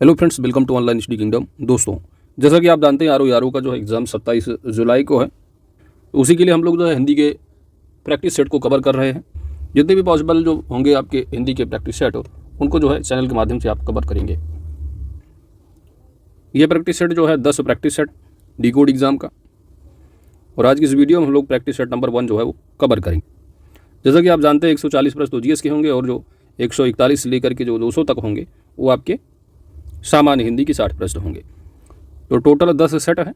Hello friends, welcome to online study kingdom. दोस्तों, जैसा कि आप जानते हैं आर का जो एग्ज़ाम 27 जुलाई को है, तो उसी के लिए हम लोग जो है हिंदी के प्रैक्टिस सेट को कवर कर रहे हैं। जितने भी पॉसिबल जो होंगे आपके हिंदी के प्रैक्टिस सेट उनको जो है चैनल के माध्यम से आप कवर करेंगे। ये प्रैक्टिस सेट जो है 10 प्रैक्टिस सेट डिकोड एग्ज़ाम का, और आज की इस वीडियो में हम लोग प्रैक्टिस सेट नंबर 1 जो है वो कवर करेंगे। जैसा कि आप जानते हैं 140 प्रश्न तो जीएस के होंगे, और जो 141 से लेकर के जो 200 तक होंगे वो आपके सामान्य हिंदी की 60 प्रश्न होंगे। तो टोटल 10 सेट है,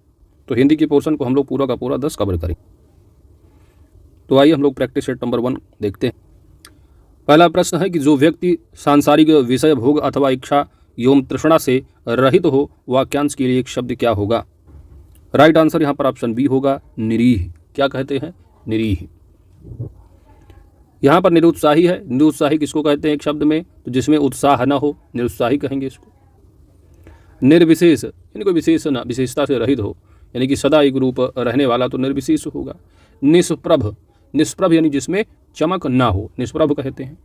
तो हिंदी के पोर्शन को हम लोग पूरा का पूरा 10 कवर करेंगे। तो आइए हम लोग प्रैक्टिस सेट नंबर 1 देखते हैं। पहला प्रश्न है कि जो व्यक्ति सांसारिक विषय भोग अथवा इच्छा एवं तृष्णा से रहित हो, वाक्यांश के लिए एक शब्द क्या होगा? राइट आंसर यहाँ पर ऑप्शन बी होगा, निरीह। क्या कहते हैं? निरीह। यहाँ पर निरुत्साही है। निरुत्साही किसको कहते हैं एक शब्द में? तो जिसमें उत्साह न हो, निरुत्साही कहेंगे इसको। निर्विशेष, यानी कोई विशेष ना, विशेषता से रहित हो, यानी कि सदा एक रूप रहने वाला, तो निर्विशेष होगा। निष्प्रभ, निष्प्रभ यानी जिसमें चमक ना हो, निष्प्रभ कहते हैं।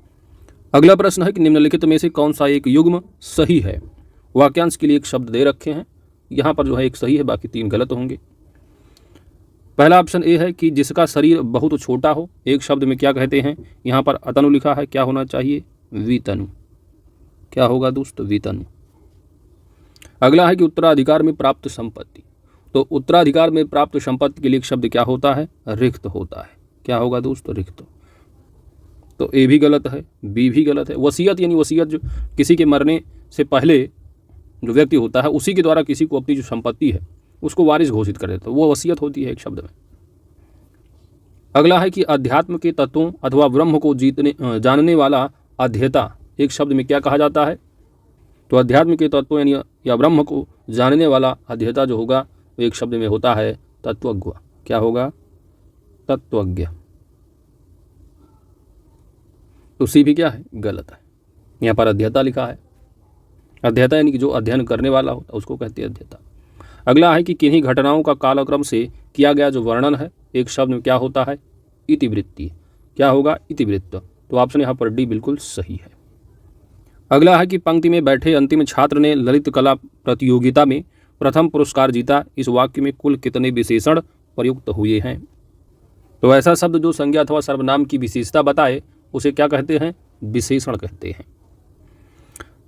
अगला प्रश्न है कि निम्नलिखित में से कौन सा एक युग्म सही है? वाक्यांश के लिए एक शब्द दे रखे हैं, यहाँ पर जो है एक सही है, बाकी 3 गलत होंगे। पहला ऑप्शन ए है कि जिसका शरीर बहुत छोटा हो। एक शब्द में क्या कहते हैं? यहाँ पर अतनु लिखा है, क्या होना चाहिए? वितनु। क्या होगा दोस्त? वितनु। अगला है कि उत्तराधिकार में प्राप्त संपत्ति। तो उत्तराधिकार में प्राप्त संपत्ति के लिए एक शब्द क्या होता है? रिक्त होता है। क्या होगा दोस्त? रिक्त। तो ए भी गलत है, बी भी गलत है। वसीयत, यानी वसीयत जो किसी के मरने से पहले जो व्यक्ति होता है उसी के द्वारा किसी को अपनी जो संपत्ति है उसको वारिस घोषित कर देता है, वो वसीयत होती है एक शब्द में। अगला है कि अध्यात्म के तत्वों अथवा ब्रह्म को जानने वाला अध्येता एक शब्द में क्या कहा जाता है? तो अध्यात्म के तत्वों यानी या ब्रह्म को जानने वाला अध्येता जो होगा वो एक शब्द में होता है तत्वज्ञ। क्या होगा? तत्वज्ञ। तो सी भी क्या है? गलत है। यहाँ पर अध्येता लिखा है। अध्येता यानी कि जो अध्ययन करने वाला होता है उसको कहते हैं अध्येता। अगला है कि किन्हीं घटनाओं का कालक्रम से किया गया जो वर्णन है एक शब्द में क्या होता है? इतिवृत्ति। क्या होगा? इतिवृत्त। तो ऑप्शन यहाँ पर डी बिल्कुल सही है। अगला है कि पंक्ति में बैठे अंतिम छात्र ने ललित कला प्रतियोगिता में प्रथम पुरस्कार जीता। इस वाक्य में कुल कितने विशेषण प्रयुक्त हुए हैं? तो ऐसा शब्द जो संज्ञा अथवा सर्वनाम की विशेषता बताए उसे क्या कहते हैं? विशेषण कहते हैं।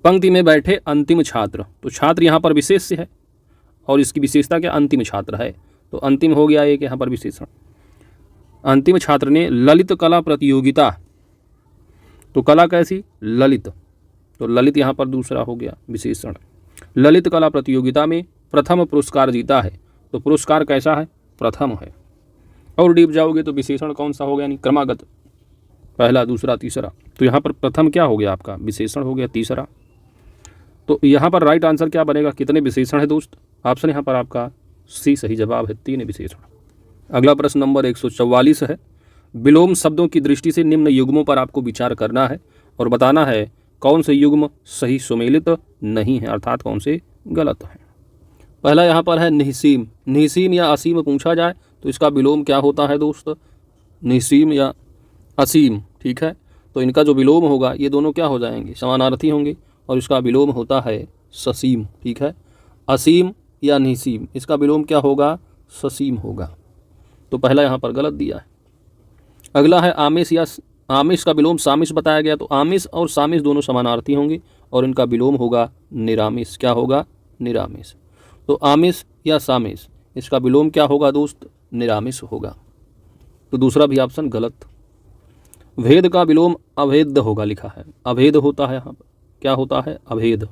पंक्ति में बैठे अंतिम छात्र, तो छात्र यहाँ पर विशेष से है और इसकी विशेषता क्या? अंतिम छात्र है, तो अंतिम हो गया एक यहाँ पर विशेषण। अंतिम छात्र ने ललित कला प्रतियोगिता, तो कला कैसी? ललित, तो ललित यहाँ पर दूसरा हो गया विशेषण। ललित कला प्रतियोगिता में प्रथम पुरस्कार जीता है, तो पुरस्कार कैसा है? प्रथम है। और डीप जाओगे तो विशेषण कौन सा हो गया? यानी क्रमागत, पहला, दूसरा, तीसरा। तो यहाँ पर प्रथम क्या हो गया आपका? विशेषण हो गया तीसरा। तो यहाँ पर राइट आंसर क्या बनेगा? कितने विशेषण है दोस्त? ऑप्शन यहाँ पर आपका सी सही जवाब है, 3 विशेषण। अगला प्रश्न नंबर 144 है। विलोम शब्दों की दृष्टि से निम्न युग्मों पर आपको विचार करना है और बताना है कौन से युग्म सही सुमेलित नहीं है, अर्थात कौन से गलत हैं। पहला यहाँ पर है निःसीम। निःसीम या असीम पूछा जाए तो इसका विलोम क्या होता है दोस्त? निःसीम या असीम, ठीक है। तो इनका जो विलोम होगा ये दोनों क्या हो जाएंगे? समानार्थी होंगे, और इसका विलोम होता है ससीम, ठीक है। असीम या निःसीम, इसका विलोम क्या होगा? ससीम होगा। तो पहला यहाँ पर गलत दिया है। अगला है आमिष या आमिष का विलोम सामिष बताया गया, तो आमिष और सामिष दोनों समानार्थी होंगे और इनका विलोम होगा निरामिष। क्या होगा? निरामिष। तो आमिष या सामिष, इसका विलोम क्या होगा दोस्त? निरामिष होगा। तो दूसरा भी ऑप्शन गलत। भेद का विलोम अभेद होगा, लिखा है अभेद होता है। यहाँ पर क्या होता है? अभेद।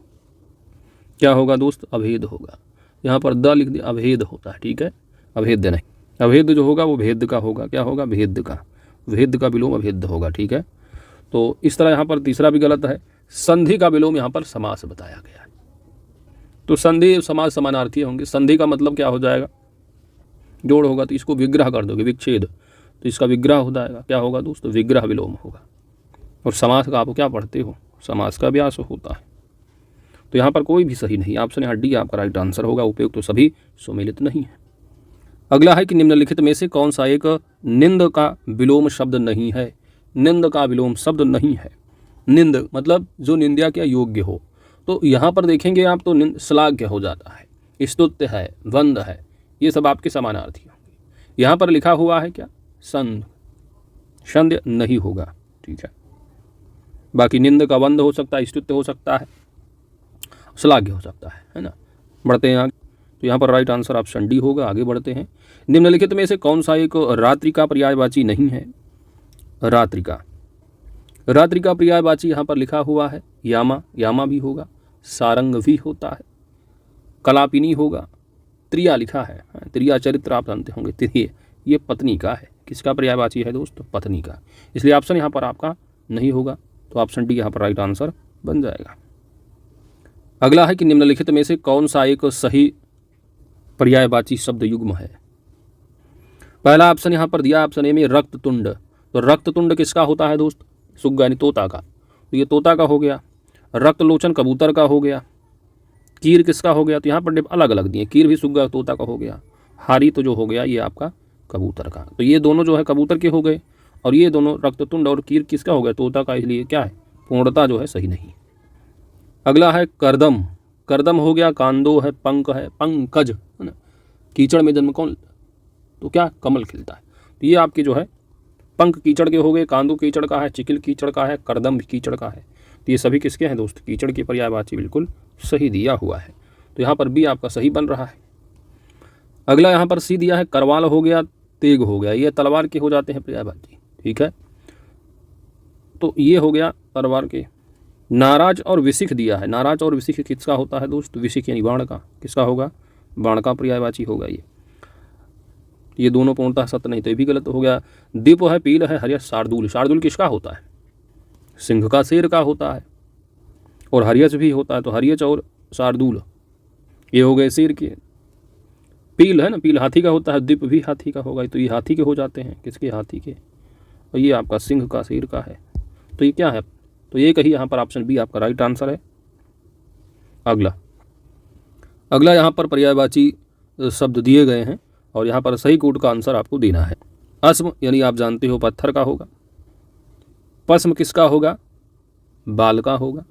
क्या होगा दोस्त? अभेद होगा। यहाँ पर द लिख दिया, अभेद होता है, ठीक है, अभेद नहीं। अभेद जो होगा वो भेद का होगा। क्या होगा? भेद का। भेद का विलोम अभेद होगा, ठीक है। तो इस तरह यहाँ पर तीसरा भी गलत है। संधि का विलोम यहाँ पर समास बताया गया है, तो संधि समास समानार्थी होंगे। संधि का मतलब क्या हो जाएगा? जोड़ होगा, तो इसको विग्रह कर दोगे, विच्छेद, तो इसका विग्रह हो जाएगा। क्या होगा दोस्तों? विग्रह विलोम होगा। और समास का आप क्या पढ़ते हो? समास का अभ्यास होता है। तो यहाँ पर कोई भी सही नहीं, ऑप्शन यहाँ डी आपका राइट आंसर होगा। उपयुक्त तो सभी सुमेलित नहीं है। अगला है कि निम्नलिखित में से कौन सा एक निंद का विलोम शब्द नहीं है? निंद का विलोम शब्द नहीं है। निंद मतलब जो निंदा के योग्य हो, तो यहाँ पर देखेंगे आप तो श्लाघ्य हो जाता है, स्तुत्य है, वंद है, ये सब आपके समानार्थी होंगे। यहाँ पर लिखा हुआ है क्या, संध, संध्य नहीं होगा, ठीक है। बाकी निंद का वंद हो सकता है, स्तुत्य हो सकता है, श्लाघ्य हो सकता है ना। बढ़ते हैं आगे, तो यहाँ पर राइट आंसर ऑप्शन डी होगा। आगे बढ़ते हैं, निम्नलिखित में से कौन सा एक रात्रि का पर्यायवाची नहीं है। रात्रिका, रात्रि का पर्यायवाची यहाँ पर लिखा हुआ है यामा, यामा भी होगा, सारंग भी होता है, कलापिनी होगा, त्रिया लिखा है, त्रिया चरित्र आप जानते होंगे, त्रिय ये पत्नी का है। किसका पर्यायवाची है दोस्त, पत्नी का, इसलिए ऑप्शन यहाँ पर आपका नहीं होगा, तो ऑप्शन डी यहाँ पर राइट आंसर बन जाएगा। अगला है कि निम्नलिखित में से कौन सा एक सही पर्यायवाची शब्द युग्म है। पहला ऑप्शन यहाँ पर दिया ऑप्शन ए में रक्ततुंड, तो रक्ततुंड किसका होता है दोस्त, सुग्गा यानी तोता का, तो ये तोता का हो गया। रक्तलोचन कबूतर का हो गया। कीर किसका हो गया, तो यहाँ पर अलग अलग दिए, कीर भी सुग्गा तोता का हो गया। हारी तो जो हो गया ये आपका कबूतर का, तो ये दोनों जो है कबूतर के हो गए, और ये दोनों रक्ततुंड और कीर किसका हो गया, तोता का, इसलिए क्या है पूर्णता जो है सही नहीं। अगला है करदम, करदम हो गया, कांदो है, पंक है, पंकज है ना, कीचड़ में जन्म कौन, तो क्या कमल खिलता है, तो ये आपके जो है पंख कीचड़ के हो गए, कांदो कीचड़ का है, चिकिल कीचड़ का है, करदम कीचड़ का है, तो ये सभी किसके हैं दोस्त, कीचड़ के पर्यायवाची बिल्कुल सही दिया हुआ है, तो यहाँ पर बी आपका सही बन रहा है। अगला यहाँ पर सी दिया है, करवाल हो गया, तेग हो गया, ये तलवार के हो जाते हैं पर्यायवाची, ठीक है, तो ये हो गया तलवार के। नाराज और विशिख दिया है, नाराज और विशिख किसका होता है दोस्त, विशिख यानी बाण का, किसका होगा, बाण का पर्यायवाची होगा ये दोनों पूर्णतः सत्य नहीं, तो ये भी गलत हो गया। दीप है, पील है, हरियस, शार्दूल, शार्दूल किसका होता है, सिंह का, शेर का होता है, और हरियस भी होता है, तो हरियस और शार्दूल ये हो गए शेर के। पील है ना, पील हाथी का होता है, दीप भी हाथी का होगा, तो ये हाथी के हो जाते हैं, किसके, हाथी के, और ये आपका सिंह का, शेर का है, तो ये क्या है, तो ये कही यहाँ पर ऑप्शन बी आपका राइट आंसर है। अगला यहाँ पर पर्यायवाची शब्द दिए गए हैं, और यहाँ पर सही कोड का आंसर आपको देना है। अस्म यानी आप जानते हो पत्थर का होगा, पस्म किसका होगा, बाल का होगा,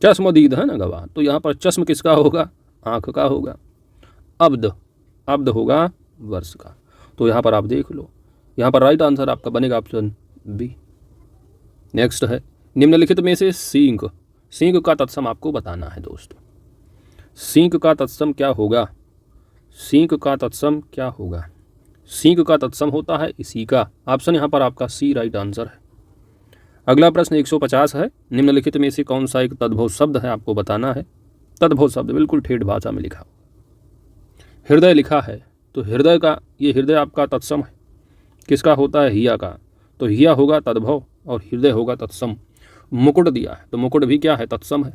चश्मदीद है ना गवाह, तो यहाँ पर चश्म किसका होगा, आँख का होगा। अब्द, अब्द होगा वर्ष का, तो यहाँ पर आप देख लो, यहाँ पर राइट आंसर आपका बनेगा ऑप्शन बी। नेक्स्ट है, निम्नलिखित में से सींग, सींग का तत्सम आपको बताना है दोस्तों। सींग का तत्सम क्या होगा, सींग का तत्सम क्या होगा, सींग का तत्सम होता है इसी का, ऑप्शन यहाँ पर आपका सी राइट आंसर है। अगला प्रश्न 150 है, निम्नलिखित में से कौन सा एक तद्भव शब्द है आपको बताना है। तद्भव शब्द बिल्कुल ठेठ भाषा में लिखा, हृदय लिखा है, तो हृदय का, ये हृदय आपका तत्सम है, किसका होता है, हिया का, तो हिया होगा तद्भव और हृदय होगा तत्सम। मुकुट दिया है, तो मुकुट भी क्या है, तत्सम है,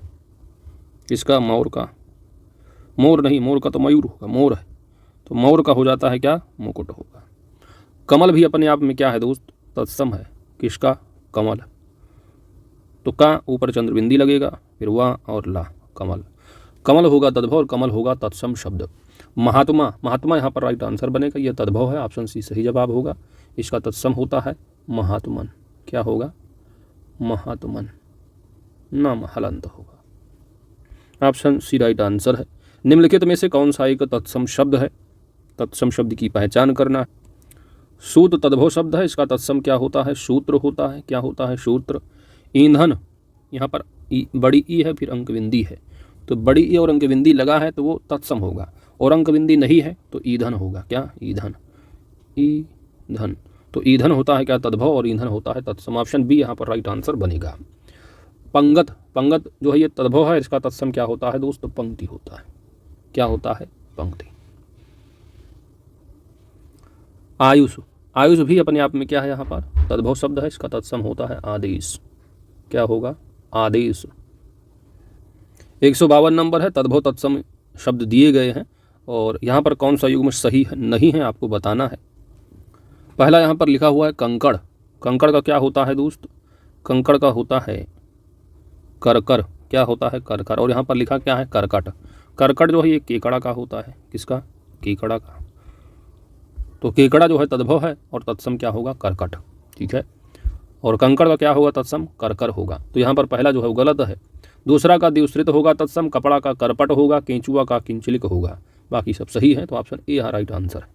किसका, मोर का, मोर नहीं, मोर का तो मयूर होगा, मोर है, तो मोर का हो जाता है क्या, मुकुट होगा। कमल भी अपने आप में क्या है दोस्त, तत्सम है, किसका, कमल, तो का ऊपर चंद्रबिंदी लगेगा, फिर वाह और ला, कमल, कमल होगा तद्भव और कमल होगा तत्सम शब्द। महात्मा, महात्मा यहाँ पर राइट आंसर बनेगा, यह तद्भव है, ऑप्शन सी सही जवाब होगा, इसका तत्सम होता है महात्मन, क्या होगा, महात्मन, नाम हलंत होगा, ऑप्शन सी राइट आंसर है। निम्नलिखित में से कौन सा एक तत्सम शब्द है, तत्सम शब्द की पहचान करना है। सूत तद्भव शब्द है, इसका तत्सम क्या होता है, सूत्र होता है, क्या होता है, सूत्र। ईंधन, यहाँ पर बड़ी ई है फिर अंकबिंदी है, तो बड़ी ई और अंकबिंदी लगा है तो वो तत्सम होगा, और अंकबिंदी नहीं है तो ईंधन होगा, क्या, ईंधन, ईंधन, तो ईंधन होता है क्या, तद्भव, और ईंधन होता है तत्सम, ऑप्शन बी यहाँ पर राइट आंसर बनेगा। पंगत, पंगत जो है ये तद्भव है, इसका तत्सम क्या होता है दोस्तों, पंक्ति होता है, क्या होता है, पंक्ति। आयुष, आयुष भी अपने आप में क्या है, यहाँ पर तद्भव शब्द है, इसका तत्सम होता है आदेश, क्या होगा, आदेश। 152 नंबर है, तद्भव तत्सम शब्द दिए गए हैं, और यहाँ पर कौन सा युग्म सही है नहीं है आपको बताना है। पहला यहाँ पर लिखा हुआ है कंकड़, कंकड़ का क्या होता है दोस्त, कंकड़ का होता है करकर, क्या होता है, करकर, और यहाँ पर लिखा क्या है, करकट, करकट जो है ये केकड़ा का होता है, किसका, केकड़ा का, तो केकड़ा जो है तद्भव है और तत्सम क्या होगा, करकट, ठीक है, और कंकड़ का क्या होगा, तत्सम करकर होगा, तो यहाँ पर पहला जो है वो गलत है, दूसरा का द्युश्रित होगा तत्सम, कपड़ा का करपट होगा, केंचुआ का किंचलिक होगा। बाकी सब सही है, तो ऑप्शन ए यहाँ राइट आंसर है।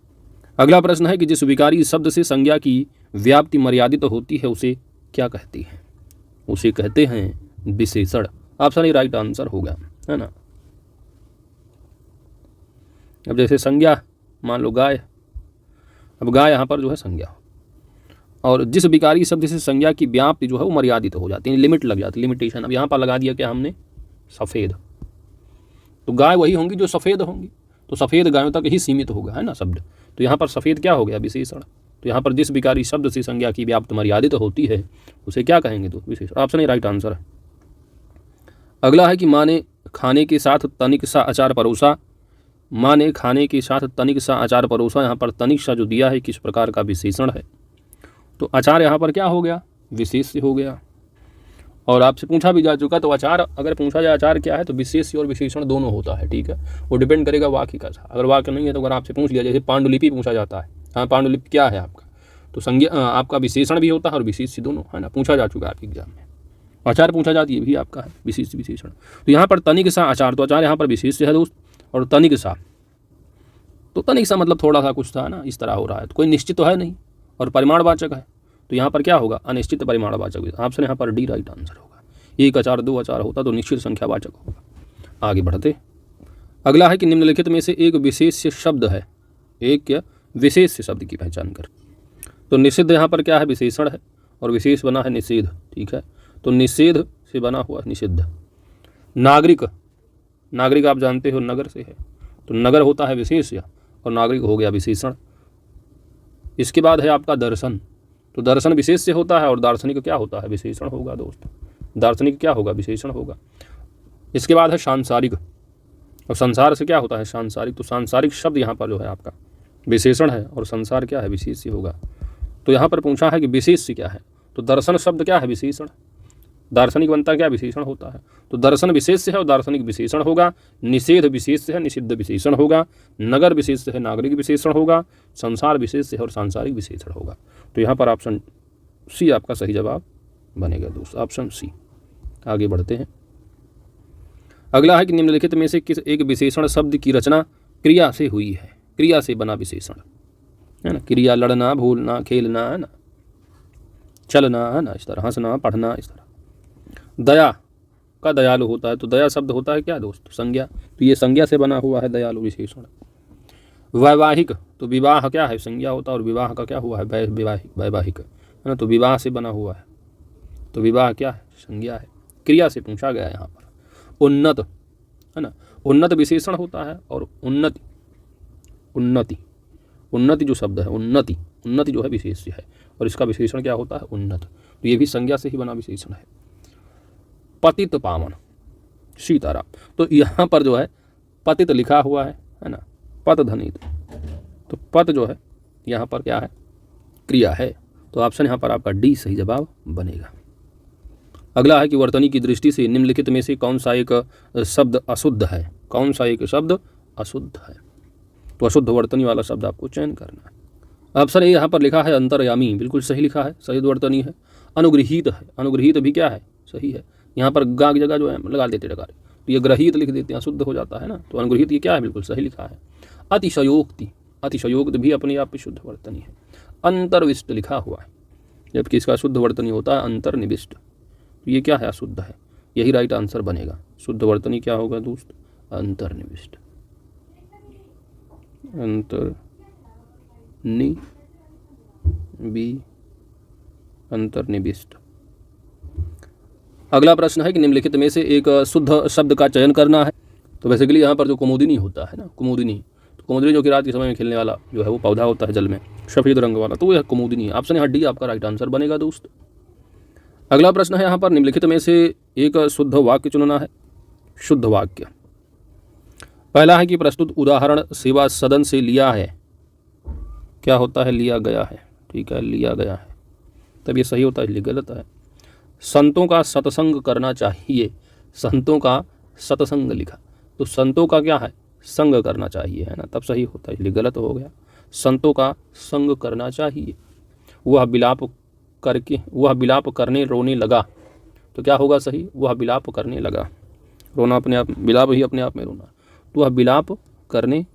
अगला प्रश्न है कि जिस विकारी शब्द से संज्ञा की व्याप्ति मर्यादित होती है उसे क्या कहते हैं? उसे कहते हैं विशेषण। ऑप्शन ए राइट आंसर होगा, है ना। अब जैसे संज्ञा, मान लो गाय, अब गाय यहाँ पर जो है संज्ञा, और जिस विकारी शब्द से संज्ञा की व्याप्ति जो है वो मर्यादित हो जाती है, लिमिट लग जाती है, लिमिटेशन। अब यहाँ पर लगा दिया क्या हमने? सफ़ेद। तो गाय वही होंगी जो सफ़ेद होंगी, तो सफ़ेद गायों तक ही सीमित होगा, है ना शब्द। तो यहाँ पर सफ़ेद क्या हो गया? विशेषण। तो यहाँ पर जिस विकारी शब्द से संज्ञा की व्याप्ति मर्यादित होती है उसे क्या कहेंगे? तो विशेषण। ऑप्शन ए राइट आंसर है। अगला है कि माँ ने खाने के साथ तनिक सा अचार परोसा। माँ ने खाने के साथ तनिक सा अचार परोसा, यहाँ पर तनिक सा जो दिया है किस प्रकार का विशेषण है? तो अचार यहाँ पर क्या हो गया? विशेष हो गया। और आपसे पूछा भी जा चुका, तो अचार अगर पूछा जाए अचार क्या है, तो विशेष और विशेषण दोनों होता है, ठीक है। वो डिपेंड करेगा वाक्य का। अगर वाक्य नहीं है तो अगर आपसे पूछ लिया, जैसे पांडुलिपि पूछा जाता है, हाँ पांडुलिपि क्या है आपका, तो संज्ञा आपका विशेषण भी होता है और विशेष दोनों, है ना। पूछा जा चुका है आपके एग्जाम में। अचार पूछा जाती है भी आपका है विशेष विशेषण। तो यहाँ पर तनिक सा अचार, तो अचार यहाँ पर विशेष है दोस्त, और तनिक सा, तो तनिक सा मतलब थोड़ा सा कुछ था ना, इस तरह हो रहा है, तो कोई निश्चित तो है नहीं, और परिमाणवाचक है, तो यहाँ पर क्या होगा? अनिश्चित परिमाणवाचक। ऑप्शन यहाँ पर डी राइट आंसर होगा। एक अचार दो अचार होता तो निश्चित संख्यावाचक होगा। आगे बढ़ते, अगला है कि निम्नलिखित में से एक विशेष शब्द है, एक विशेष शब्द की पहचान कर। तो निषिद्ध यहाँ पर क्या है? विशेषण है, और विशेष बना है निषेध, ठीक है। तो निषेध से बना हुआ निषिद्ध। नागरिक, नागरिक आप जानते हो नगर से है, तो नगर होता है विशेष, और नागरिक हो गया विशेषण। इसके बाद है आपका दर्शन, तो दर्शन विशेष से होता है, और दार्शनिक क्या होता है? विशेषण होगा दोस्त। दार्शनिक क्या होगा? विशेषण होगा। इसके बाद है सांसारिक, और संसार से क्या होता है? सांसारिक। तो सांसारिक शब्द यहाँ पर जो है आपका विशेषण है, और संसार क्या है? विशेष होगा। तो यहाँ पर पूछा है कि विशेष क्या है, तो दर्शन शब्द क्या है? विशेषण। दार्शनिक बनता क्या? विशेषण होता है। तो दर्शन विशेष है और दार्शनिक विशेषण होगा। निषेध विशेष है, निषिद्ध विशेषण होगा। नगर विशेष है, नागरिक विशेषण होगा। संसार विशेष है और सांसारिक विशेषण होगा। तो यहाँ पर ऑप्शन सी आपका सही जवाब बनेगा दोस्त, ऑप्शन सी। आगे बढ़ते हैं, अगला है कि निम्नलिखित में से किस एक विशेषण शब्द की रचना क्रिया से हुई है? क्रिया से बना विशेषण, है ना। क्रिया लड़ना, भूलना, खेलना, है ना, चलना, है ना, इस तरह हंसना, पढ़ना, इस तरह। दया का दयालु होता है, तो दया शब्द होता है क्या दोस्त? संज्ञा। तो ये संज्ञा से बना हुआ है दयालु विशेषण। वैवाहिक, तो विवाह क्या है? संज्ञा होता है, और विवाह का क्या हुआ है? वैवाहिक, है ना। तो विवाह से बना हुआ है, तो विवाह क्या है? संज्ञा है। क्रिया से पूछा गया है यहाँ पर। उन्नत, है ना, उन्नत विशेषण होता है, और उन्नति, उन्नति, उन्नति जो शब्द है, उन्नति, उन्नति जो है विशेष है, और इसका विशेषण क्या होता है? उन्नत। तो ये भी संज्ञा से ही बना विशेषण है। पतित पावन, सीताराम, तो यहाँ पर जो है पतित लिखा हुआ है ना, पत धनित, तो पत जो है यहाँ पर क्या है? क्रिया है। तो ऑप्शन यहाँ पर आपका डी सही जवाब बनेगा। अगला है कि वर्तनी की दृष्टि से निम्नलिखित में से कौन सा एक शब्द अशुद्ध है? कौन सा एक शब्द अशुद्ध है? तो अशुद्ध वर्तनी वाला शब्द आपको चयन करना है। ऑप्शन ए यहाँ पर लिखा है अंतर्यामी, बिल्कुल सही लिखा है, सही वर्तनी है। अनुगृहीत है, अनुगृहीत भी क्या है? सही है। यहाँ पर गा की जगह जो है लगा देते डकार, तो ये ग्रहित लिख देते हैं, अशुद्ध हो जाता है ना। तो अनुगृहीत ये क्या है? बिल्कुल सही लिखा है। अतिशयोक्ति, अतिशयोक्त भी अपने आप में शुद्ध वर्तनी है। अंतर्विष्ट लिखा हुआ है, जबकि इसका शुद्ध वर्तनी होता है अंतर्निविष्ट। तो ये क्या है? अशुद्ध है। यही राइट आंसर बनेगा। शुद्ध वर्तनी क्या होगा दोस्त? अंतर्निविष्ट, अंतर्निविष्ट। अगला प्रश्न है कि निम्नलिखित में से एक शुद्ध शब्द का चयन करना है। तो बेसिकली यहाँ पर जो कुमुदिनी होता है ना, कुमुदिनी, तो कुमुदिनी जो कि रात के समय में खेलने वाला जो है वो पौधा होता है जल में, सफ़ेद रंग वाला, तो वो है कुमुदिनी। ऑप्शन यहाँ डी आपका राइट आंसर बनेगा दोस्त। अगला प्रश्न है यहाँ पर निम्नलिखित में से एक शुद्ध वाक्य चुनना है। शुद्ध वाक्य पहला है कि प्रस्तुत उदाहरण सेवा सदन से लिया है। क्या होता है? लिया गया है, ठीक है, लिया गया है, तब ये सही होता है, इसलिए गलत है। संतों का सत्संग करना चाहिए, संतों का सत्संग लिखा, तो संतों का क्या है? संग करना चाहिए, है ना, तब सही होता है, इसलिए गलत हो गया। संतों का संग करना चाहिए। वह विलाप करने रोने लगा, तो क्या होगा सही? वह विलाप करने लगा। रोना अपने आप, विलाप ही अपने आप में रोना। तो वह विलाप करने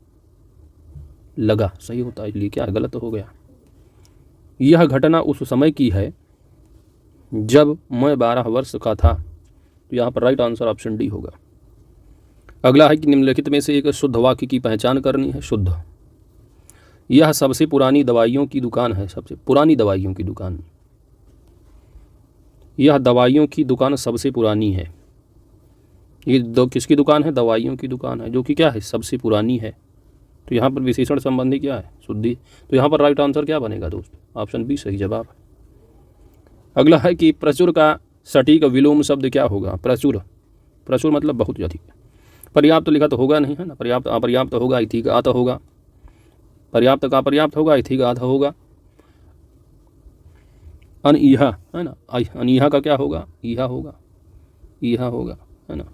लगा, सही होता है, इसलिए क्या गलत हो गया। यह घटना उस समय की है जब मैं 12 वर्ष का था। तो यहाँ पर राइट आंसर ऑप्शन डी होगा। अगला है कि निम्नलिखित में से एक शुद्ध वाक्य की पहचान करनी है। शुद्ध, यह सबसे पुरानी दवाइयों की दुकान है। सबसे पुरानी दवाइयों की दुकान, यह दवाइयों की दुकान सबसे पुरानी है। ये किसकी दुकान है? दवाइयों की दुकान है, जो कि क्या है? सबसे पुरानी है। तो यहाँ पर विशेषण संबंधी क्या है? शुद्धि। तो यहाँ पर राइट आंसर क्या बनेगा दोस्त? ऑप्शन बी सही जवाब। अगला है कि प्रचुर का सटीक विलोम शब्द क्या होगा? प्रचुर, प्रचुर मतलब बहुत अधिक। पर्याप्त लिखा तो होगा नहीं, है ना। पर्याप्त अपर्याप्त होगा, इति का अत होगा। पर्याप्त का पर्याप्त होगा, इति का अत होगा। अनईहा, है ना। अनईहा का क्या होगा? ईहा होगा, ईहा होगा, है ना।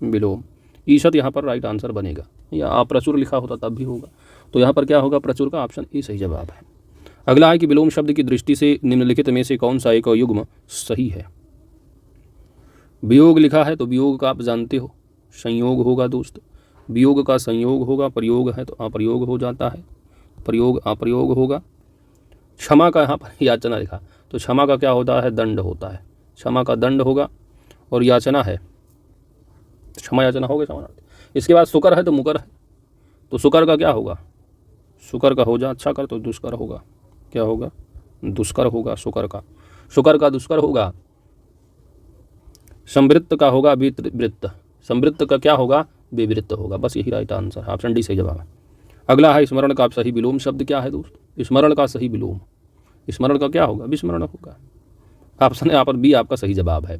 विलोम, ईशत यहाँ पर राइट आंसर बनेगा। या अप्रचुर लिखा होता तब भी होगा। तो यहाँ पर क्या होगा? प्रचुर का ऑप्शन ए सही जवाब है। अगला है कि विलोम शब्द की दृष्टि से निम्नलिखित में से कौन सा एक युग्म सही है? वियोग लिखा है तो वियोग का आप जानते हो संयोग होगा दोस्त। वियोग का संयोग होगा, प्रयोग है तो अप्रयोग हो जाता है, प्रयोग अप्रयोग होगा। क्षमा का यहाँ पर याचना लिखा तो क्षमा का क्या होता है? दंड होता है। क्षमा का दंड होगा और याचना है, क्षमा याचना होगा समानार्थी। इसके बाद सुकर है तो मुकर है, तो सुकर का क्या होगा? सुकर का हो जा अच्छा कर तो दुष्कर होगा, क्या होगा? दुष्कर होगा सुकर का। सुकर का दुष्कर होगा। संवृत्त का होगा विवृत्त, संवृत्त का क्या होगा? विवृत्त होगा। बस यही राइट आंसर, ऑप्शन डी सही जवाब है। अगला है स्मरण का सही विलोम शब्द क्या है दोस्त? स्मरण का सही विलोम, स्मरण का क्या होगा? विस्मरण होगा। ऑप्शन यहाँ पर बी आपका सही जवाब है।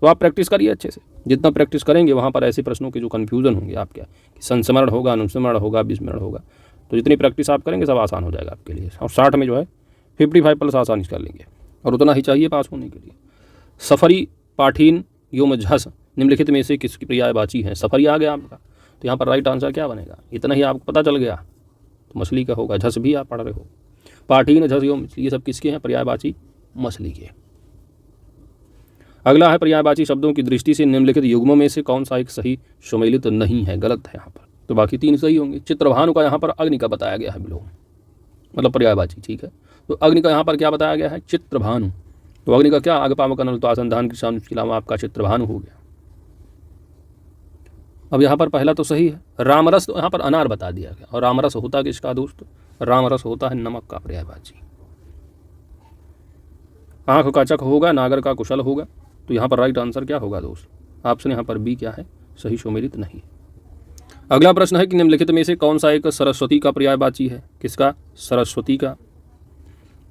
तो आप प्रैक्टिस करिए अच्छे से, जितना प्रैक्टिस करेंगे वहाँ पर ऐसे प्रश्नों के जो कन्फ्यूज़न होंगे आपके कि संस्मरण होगा, अनुस्मरण होगा, विस्मरण होगा, तो जितनी प्रैक्टिस आप करेंगे सब आसान हो जाएगा आपके लिए। और 60 में जो है 55+ आसानी से कर लेंगे, और उतना ही चाहिए पास होने के लिए। सफरी, पाठीन, योम, झस निम्नलिखित में से किसकी पर्यायवाची है? सफरी आ गया आपका, तो यहाँ पर राइट आंसर क्या बनेगा? इतना ही आपको पता चल गया तो मछली का होगा। झस भी आप पढ़ रहे हो। पाठीन, झस, योम ये सब किसके हैं? पर्यायवाची मछली के। अगला है पर्यायवाची शब्दों की दृष्टि से निम्नलिखित युग्मों में से कौन सा एक सही सुमेलित नहीं है? गलत है यहाँ पर, तो बाकी 3 सही होंगे। चित्रभानु का यहाँ पर अग्नि का बताया गया है विलोम, मतलब पर्यायवाची, ठीक है। तो अग्नि का यहाँ पर क्या बताया गया है? चित्रभानु। तो अग्नि का क्या? आग पावक अनल तो आसंधान के सामने, इसके अलावा आपका चित्रभानु हो गया। अब यहाँ पर पहला तो सही है। रामरस तो यहाँ पर अनार बता दिया गया, और रामरस होता किसका दोस्त? रामरस होता है नमक का पर्यायवाची। आँख का चक होगा, नागर का कुशल होगा। तो यहाँ पर राइट आंसर क्या होगा दोस्त? ऑप्शन यहाँ पर बी क्या है? सही सुमेलित नहीं। अगला प्रश्न है कि निम्नलिखित में से कौन सा एक सरस्वती का पर्यायवाची है? किसका? सरस्वती का।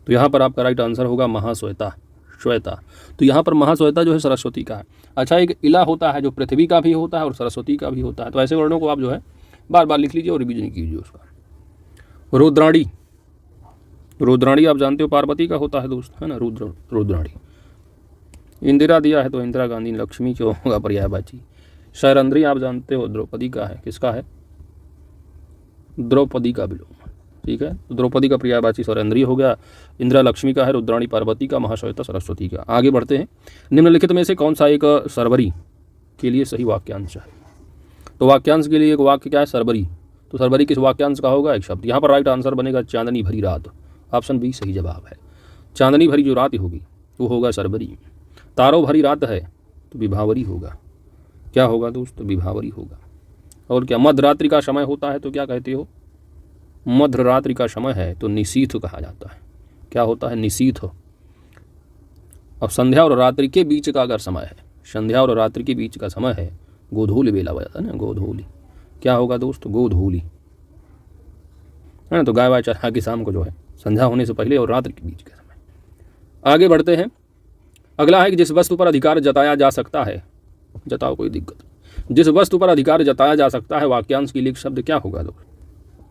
तो यहाँ पर आपका राइट आंसर होगा महाश्वेता, श्वेता। तो यहाँ पर महाश्वेता जो है सरस्वती का है। अच्छा, एक इला होता है जो पृथ्वी का भी होता है और सरस्वती का भी होता है, तो ऐसे वर्णों को आप जो है बार बार लिख लीजिए और रिविजन कीजिए उसका। रुद्राणी, रुद्राणी आप जानते हो पार्वती का होता है दोस्त, है ना। रुद्राणी। इंदिरा दिया है तो इंदिरा गांधी, लक्ष्मी जो होगा पर्यायवाची। शैरंद्री आप जानते हो द्रौपदी का है, किसका है? द्रौपदी का विलोम, ठीक है। तो द्रौपदी का पर्यायवाची शैरंद्री हो गया। इंदिरा लक्ष्मी का है, रुद्राणी पार्वती का, महाश्वेता सरस्वती का। आगे बढ़ते हैं। निम्नलिखित में से कौन सा एक सरबरी के लिए सही वाक्यांश है? तो वाक्यांश के लिए एक वाक्य क्या है? सरबरी। तो सरबरी किस वाक्यांश का होगा? एक शब्द। यहाँ पर राइट आंसर बनेगा चांदनी भरी रात, ऑप्शन बी सही जवाब है। चांदनी भरी जो रात होगी वो होगा सरबरी। तारों भरी रात है तो विभावरी होगा, क्या होगा दोस्त? विभावरी होगा। और क्या मध्यरात्रि का समय होता है तो क्या कहते हो? मध्यरात्रि का समय है तो निशीथ कहा जाता है, क्या होता है? निशीथ। अब संध्या और रात्रि के बीच का अगर समय है, संध्या और रात्रि के बीच का समय है, गोधूली बेला बजाता है ना, गोधूली, क्या होगा दोस्त? गोधूली, है ना। तो गाय वाय चढ़ा के शाम को जो है संध्या होने से पहले और रात्रि के बीच का समय। आगे बढ़ते हैं। अगला है कि जिस वस्तु पर अधिकार जताया जा सकता है, जताओ कोई दिक्कत, जिस वस्तु पर अधिकार जताया जा सकता है वाक्यांश के लिए शब्द क्या होगा दोस्त?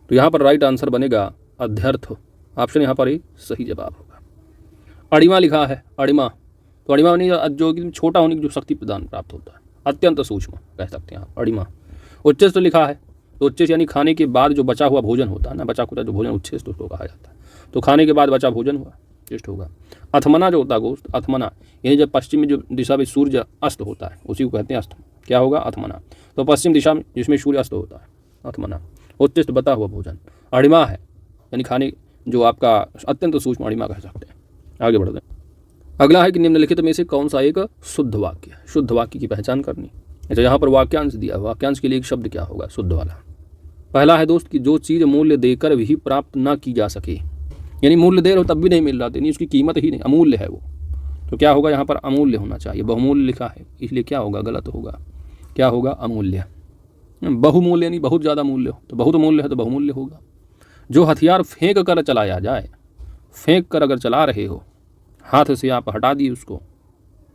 तो यहाँ पर राइट आंसर बनेगा अध्यर्थ, ऑप्शन यहाँ पर ही सही जवाब होगा। अड़िमा लिखा है, अड़िमा। तो अड़िमा जो छोटा होने की जो शक्ति प्रदान प्राप्त होता है, अत्यंत सूक्ष्म कह सकते हैं आप, अड़िमा। उच्चस्त लिखा है तो उच्चस्त यानी खाने के बाद जो बचा हुआ भोजन होता है ना, बचा खुचा जो भोजन, उच्चस्त उसको कहा जाता है। तो खाने के बाद बचा भोजन हुआ, चेष्ट होगा। अथमना जो होता है गोश्त, अथमना यानी जब पश्चिम में जो दिशा में सूर्य अस्त होता है उसी को कहते हैं अस्त। क्या होगा? अथमना। तो पश्चिम दिशा में जिसमें सूर्य अस्त होता है, अथमना। उत्तिष्ठ बता हुआ भोजन, अणिमा है, यानी खाने जो आपका अत्यंत सूक्ष्म अणिमा कह सकते हैं। आगे बढ़ते हैं। अगला है कि निम्नलिखित में से कौन सा एक शुद्ध वाक्य है? शुद्ध वाक्य की पहचान करनी। अच्छा, यहाँ पर वाक्यांश दिया है, वाक्यांश के लिए एक शब्द क्या होगा? शुद्ध वाला। पहला है दोस्त कि जो चीज़ मूल्य देकर भी प्राप्त ना की जा सके, यानी मूल्य दे रहे हो तब भी नहीं मिल रहा, यानी उसकी कीमत ही नहीं, अमूल्य है वो, तो क्या होगा? यहाँ पर अमूल्य होना चाहिए। बहुमूल्य लिखा है इसलिए क्या होगा? गलत होगा। क्या होगा? अमूल्य। बहुमूल्य यानी बहुत ज़्यादा मूल्य हो, तो बहुत मूल्य है तो बहुमूल्य होगा। जो हथियार फेंक कर चलाया जाए, फेंक कर अगर चला रहे हो, हाथ से आप हटा दिए उसको,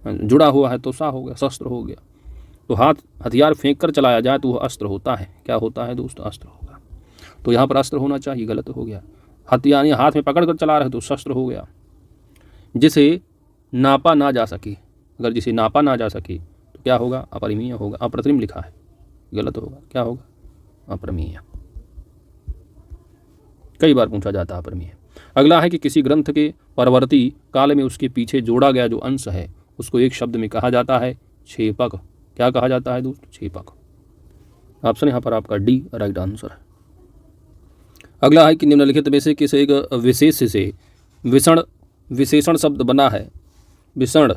जुड़ा हुआ है तो सा हो गया, शस्त्र हो गया। तो हथियार फेंक कर चलाया जाए तो वह अस्त्र होता है। क्या होता है दोस्त? अस्त्र होगा। तो यहाँ पर अस्त्र होना चाहिए, गलत हो गया। हथियार हाथ में पकड़ कर चला रहे तो शस्त्र हो गया। जिसे नापा ना जा सके, अगर जिसे नापा ना जा सके तो क्या होगा? अपरिमेय होगा। अप्रतिम लिखा है, गलत होगा। क्या होगा? अपरिमेय। कई बार पूछा जाता है अपरिमेय। अगला है कि किसी ग्रंथ के परवर्ती काल में उसके पीछे जोड़ा गया जो अंश है उसको एक शब्द में कहा जाता है छेपक। क्या कहा जाता है दोस्त? छेपक। ऑप्शन यहाँ पर आपका डी राइट आंसर है। अगला है कि निम्नलिखित में से किस एक विशेष से विशेषण शब्द बना है? विषण,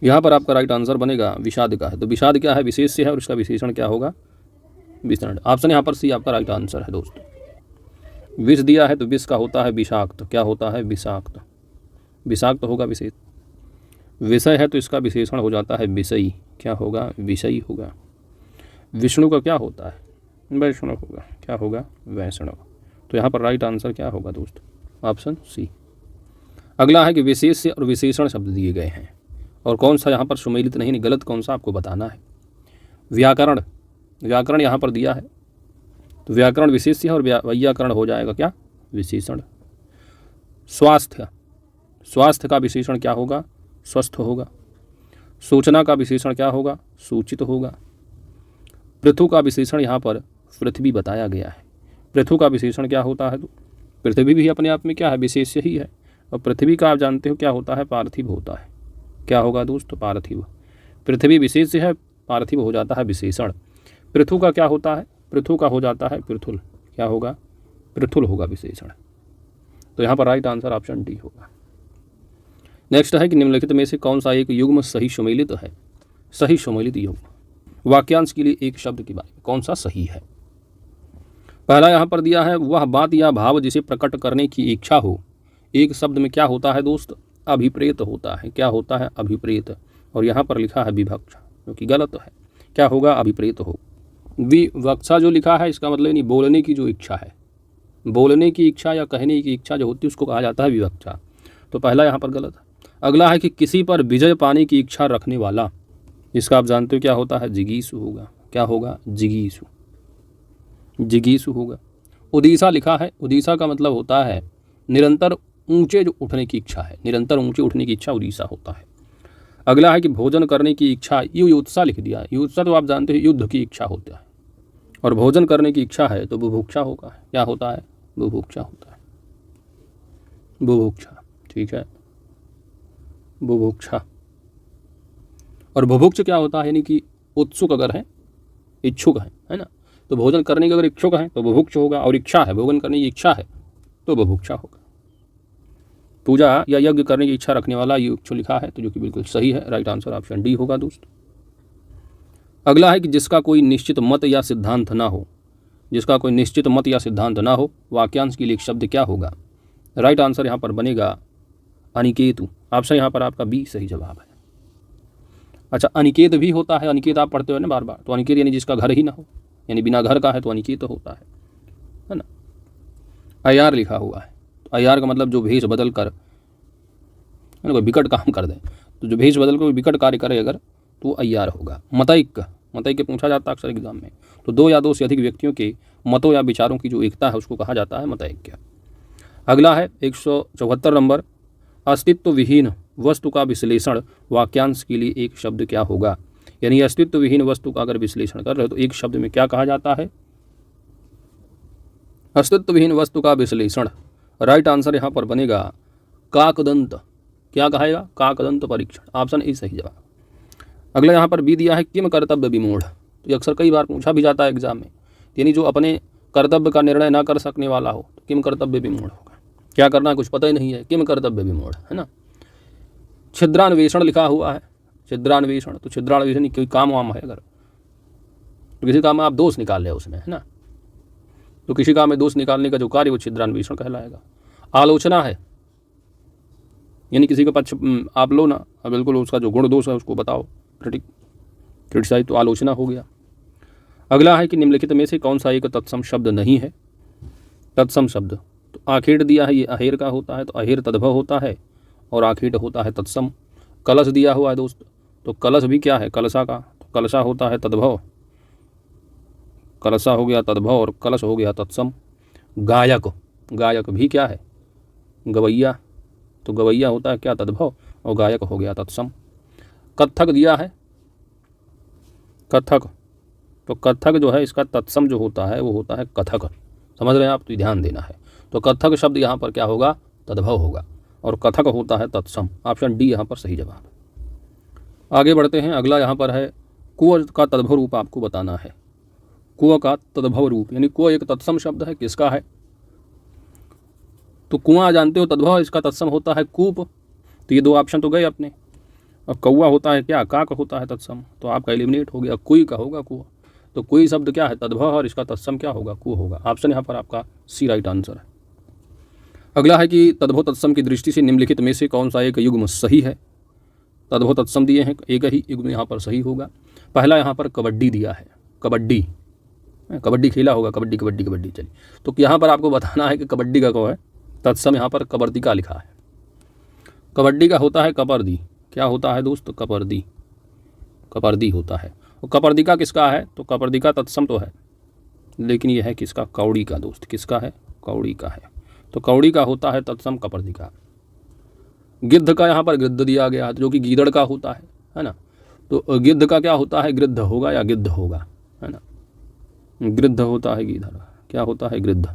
यहाँ पर आपका राइट आंसर बनेगा विषाद का है। तो विषाद क्या है? विशेष से है और उसका विशेषण क्या होगा? विषण। ऑप्शन यहाँ पर सी आपका राइट आंसर है दोस्त। विष दिया है तो विष का होता है विषाक्त। क्या होता है? विषाक्त। विषाक्त होगा विशेष। विषय है तो इसका विशेषण हो जाता है विषयी। क्या होगा? विषयी होगा। विष्णु का क्या होता है? वैष्णव होगा। क्या होगा? वैष्णव। तो यहाँ पर राइट आंसर क्या होगा दोस्त? Option C. अगला है कि विशेष और विशेषण शब्द दिए गए हैं और कौन सा यहाँ पर सुमेलित नहीं, गलत कौन सा आपको बताना है। व्याकरण, व्याकरण यहाँ पर दिया है तो व्याकरण विशेष है और वैयाकरण हो जाएगा क्या? विशेषण। स्वास्थ्य, स्वास्थ्य का विशेषण क्या होगा? स्वस्थ होगा। सूचना का विशेषण क्या होगा? सूचित होगा। पृथु का विशेषण यहाँ पर पृथ्वी बताया गया है। पृथु का विशेषण क्या होता है? तो पृथ्वी भी अपने आप में क्या है? विशेष ही है। और पृथ्वी का आप जानते हो क्या होता है? पार्थिव होता है। क्या होगा दोस्त? पार्थिव। पृथ्वी विशेष है, पार्थिव हो जाता है विशेषण। पृथु का क्या होता है? पृथु का हो जाता है पृथुल। क्या होगा? पृथुल होगा विशेषण। तो यहाँ पर राइट आंसर ऑप्शन डी होगा। नेक्स्ट है कि निम्नलिखित में से कौन सा एक युग्म सही सुमेलित है? सही सुमेलित युग्म। वाक्यांश के लिए एक शब्द के बारे में कौन सा सही है? पहला यहाँ पर दिया है वह बात या भाव जिसे प्रकट करने की इच्छा हो। एक शब्द में क्या होता है दोस्त? अभिप्रेत होता है। क्या होता है? अभिप्रेत। और यहाँ पर लिखा है विवक्षा, जो कि गलत है। क्या होगा? अभिप्रेत हो। विवक्षा जो लिखा है इसका मतलब नहीं, बोलने की जो इच्छा है, बोलने की इच्छा या कहने की इच्छा जो होती है उसको कहा जाता है विवक्षा। तो पहला यहाँ पर गलत है। अगला है कि किसी पर विजय पाने की इच्छा रखने वाला, इसका आप जानते हो क्या होता है? जिगीषु होगा। क्या होगा? जिगीषु। जिगीषु होगा। उदीसा लिखा है, उदीसा का मतलब होता है निरंतर ऊंचे जो उठने की इच्छा है, निरंतर ऊंचे उठने की इच्छा उदीसा होता है। अगला है कि भोजन करने की इच्छा, युत्सा लिख दिया। युत्सा तो आप जानते हो युद्ध की इच्छा होता है, और भोजन करने की इच्छा है तो बुभुक्षा होगा। क्या होता है? बुभुक्षा होता है। बुभुक्षा, ठीक है, बुभुक्षा। और बुभुक्ष क्या होता है? यानी कि उत्सुक अगर है, इच्छुक है ना। तो भोजन करने के अगर इच्छुक है तो बुभुक्ष होगा, और इच्छा है, भोजन करने की इच्छा है तो बुभुक्षा होगा। पूजा या यज्ञ करने की इच्छा रखने वाला युक्ष लिखा है, तो जो कि बिल्कुल सही है। राइट आंसर ऑप्शन डी होगा दोस्त। अगला है कि जिसका कोई निश्चित मत या सिद्धांत ना हो। जिसका कोई निश्चित मत या सिद्धांत ना हो, वाक्यांश के लिए एक शब्द क्या होगा? राइट आंसर यहाँ पर बनेगा अनिकेतु। ऑप्शन यहाँ पर आपका बी सही जवाब है। अच्छा, अनिकेत भी होता है, अनिकेत आप पढ़ते हो ना बार बार, तो अनिकेत यानी जिसका घर ही ना हो, यानी बिना घर का है तो अनिकेत होता है ना। अयार लिखा हुआ है, तो अयार का मतलब जो भेष बदल कर कोई विकट काम कर दे, तो जो भेष बदल कर कोई विकट कार्य करे अगर, तो अय्यार होगा। मतैक्य, मतैक्य पूछा जाता है अक्सर एग्जाम में, तो दो या दो से अधिक व्यक्तियों के मतों या विचारों की जो एकता है उसको कहा जाता है मतैक्य। अगला है 174 नंबर, अस्तित्व विहीन वस्तु का विश्लेषण। वाक्यांश के लिए एक शब्द क्या होगा? यानी अस्तित्व विहीन वस्तु का अगर विश्लेषण कर रहे हो तो एक शब्द में क्या कहा जाता है? अस्तित्व विहीन वस्तु का विश्लेषण। राइट आंसर यहाँ पर बनेगा काकदंत। क्या कहेगा? काकदंत परीक्षण। ऑप्शन ए सही जवाब। अगला यहाँ पर बी दिया है किम कर्तव्य विमूढ़। तो ये अक्सर कई बार पूछा भी जाता है एग्जाम में, यानी जो अपने कर्तव्य का निर्णय ना कर सकने वाला हो तो किम कर्तव्य विमूढ़ होगा। क्या करना है कुछ पता ही नहीं है, किम कर्तव्य विमूढ़, है ना। छिद्रान्वेषण लिखा हुआ है, छिद्रान्वेषण, तो छिद्रान्वेषण कोई काम वाम है अगर, तो किसी काम में आप दोष निकाल रहे उसमें, है ना, तो किसी काम में दोष निकालने का जो कार्य वो छिद्रान्वेषण कहलाएगा। आलोचना है, यानी किसी का पक्ष आप लो ना, बिल्कुल उसका जो गुण दोष है उसको बताओ, क्रिटिसाइज, तो आलोचना हो गया। अगला है कि निम्नलिखित में से कौन सा एक तत्सम शब्द नहीं है। तत्सम शब्द, तो आखेट दिया है, ये अहेर का होता है, तो अहेर तद्भव होता है और आखेट होता है तत्सम। कलश दिया हुआ है दोस्त, तो कलश भी क्या है, कलशा का, तो कलशा होता है तद्भव, कलशा हो गया तद्भव और कलश हो गया तत्सम। गायक, गायक भी क्या है, गवैया, तो गवैया होता है क्या, तद्भव, और गायक हो गया तत्सम। कत्थक दिया है, कथक, तो कथक जो है इसका तत्सम जो होता है वो होता है कथक, समझ रहे हैं आप, तो ध्यान देना है। तो कथक शब्द यहाँ पर क्या होगा, तद्भव होगा, और कथक होता है तत्सम। ऑप्शन डी यहाँ पर सही जवाब। आगे बढ़ते हैं, अगला यहाँ पर है कुअ का तद्भव रूप आपको बताना है। कुअ का तद्भव रूप, यानी कुअ एक तत्सम शब्द है, किसका है, तो कुआं जानते हो तद्भव, इसका तत्सम होता है कूप, तो ये दो ऑप्शन तो गए अपने। अब कौआ होता है क्या, काक होता है तत्सम, तो आपका एलिमिनेट हो गया, कुई का होगा कुआ, तो कुई शब्द क्या है, तद्भव, और इसका तत्सम क्या होगा, कु होगा। ऑप्शन यहाँ पर आपका सी राइट आंसर है। अगला है कि तद्भव तत्सम की दृष्टि से निम्नलिखित में से कौन सा एक युग्म सही है। तद्भव तत्सम दिए हैं, एक ही युग्म यहाँ पर सही होगा। पहला यहाँ पर कबड्डी दिया है, कबड्डी, कबड्डी खेला होगा, कबड्डी कबड्डी कबड्डी, चलिए, तो यहाँ पर आपको बताना है कि कबड्डी का कौन है तत्सम, यहाँ पर कबर्दी का लिखा है। कबड्डी का होता है कपर्दी, क्या होता है दोस्त, कपर्दी, कपर्दी होता है। और कपर्दिका किसका है, तो कपर्दिका तत्सम तो है, लेकिन यह है किसका, कौड़ी का दोस्त, किसका है, कौड़ी का है, तो कौड़ी का होता है तत्सम कपर्दिका। गिद्ध का यहाँ पर गिद्ध दिया गया है, जो कि गीदड़ का होता है ना, तो गिद्ध का क्या होता है, गिद्ध होगा या गिद्ध होगा, है ना, गिद्ध होता है गीदड़, क्या होता है, गिद्ध,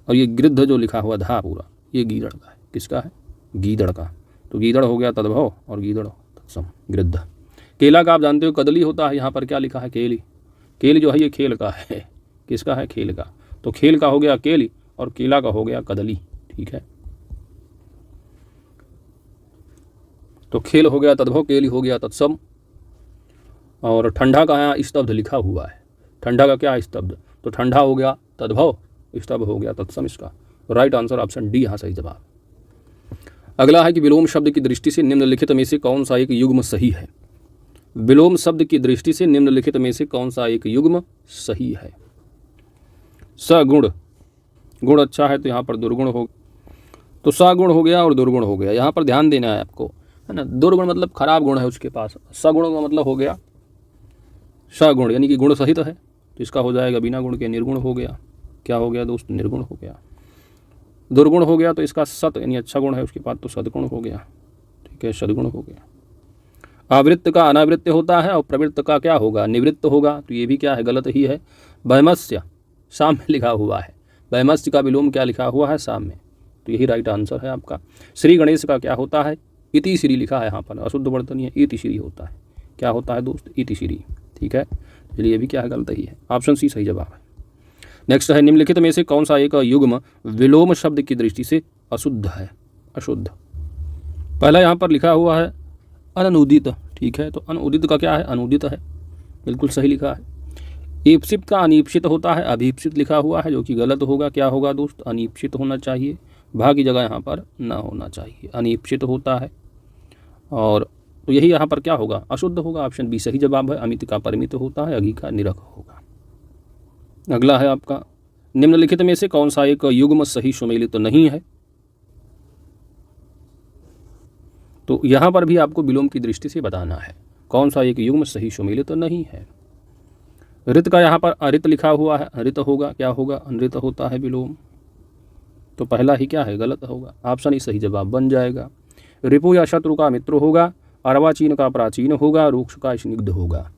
और ये गिद्ध जो लिखा हुआ था पूरा ये गीदड़ का है, किसका है, गीदड़ का, तो गीदड़ हो गया तद्भव और गीदड़ तत्सम, गिद्ध। केला का आप जानते हो कदली होता है, यहाँ पर क्या लिखा है, केली, केली जो है ये खेल का है, किसका है, खेल का, तो खेल का हो गया केली और केला का हो गया कदली, ठीक है, तो खेल हो गया तद्भव, केली हो गया तत्सम। और ठंडा का यहाँ स्तब्ध लिखा हुआ है, ठंडा का क्या स्तब्ध, तो ठंडा हो गया तद्भव, स्तब्ध हो गया तत्सम, इसका राइट आंसर ऑप्शन डी यहाँ सही जवाब। अगला है कि विलोम शब्द की दृष्टि से निम्नलिखित में से कौन सा एक युग्म सही है। विलोम शब्द की दृष्टि से निम्नलिखित में से कौन सा एक युग्म सही है। सगुण, गुण अच्छा है तो यहाँ पर दुर्गुण हो, तो सगुण हो गया और दुर्गुण हो गया, यहाँ पर ध्यान देना है आपको, है ना। दुर्गुण मतलब खराब गुण है उसके पास, सगुण का मतलब हो गया सगुण, यानी कि गुण सहित है, तो इसका हो जाएगा बिना गुण के निर्गुण हो गया, क्या हो गया दोस्त, निर्गुण हो गया। दुर्गुण हो गया तो इसका सत यानी अच्छा गुण है उसके पास, तो सदगुण हो गया, ठीक है, सदगुण हो गया। आवृत्त का अनावृत्त होता है और प्रवृत्त का क्या होगा, निवृत्त होगा, तो ये भी क्या है, गलत ही है। वैमस्य शाम में लिखा हुआ है, वैमस्य का विलोम क्या लिखा हुआ है, शाम में, तो यही राइट आंसर है आपका। श्री गणेश का क्या होता है, इति श्री लिखा है यहाँ पर, अशुद्ध वर्तनी है, इति श्री होता है, क्या होता है दोस्त, इति श्री, ठीक है, चलिए ये भी क्या है, गलत ही है, ऑप्शन सी सही जवाब है। नेक्स्ट है निम्नलिखित में से कौन सा एक युग्म विलोम शब्द की दृष्टि से अशुद्ध है, अशुद्ध। पहला यहाँ पर लिखा हुआ है अनुदित, ठीक है, तो अनुदित का क्या है, अनुदित है, बिल्कुल सही लिखा है। ईप्सित का अनीप्सित होता है, अभीप्सित लिखा हुआ है, जो कि गलत होगा, क्या होगा दोस्त, अनीप्सित होना चाहिए, भा की जगह यहाँ पर ना होना चाहिए, अनीप्सित होता है, और तो यही यहाँ पर क्या होगा, अशुद्ध होगा, ऑप्शन बी सही जवाब है। अमित का परिमित होता है, अघी का निरख होगा। अगला है आपका निम्नलिखित में से कौन सा एक युग्म सही सुमेलित तो नहीं है, तो यहाँ पर भी आपको विलोम की दृष्टि से बताना है कौन सा एक युग्म सही सुमेलित तो नहीं है। ऋत का यहाँ पर अरित लिखा हुआ है, अरित होगा, क्या होगा, अनृत होता है विलोम, तो पहला ही क्या है, गलत होगा, ऑप्शन ही सही जवाब बन जाएगा। रिपु या शत्रु का मित्र होगा, अर्वाचीन का प्राचीन होगा, रूक्ष का स्निग्ध होगा।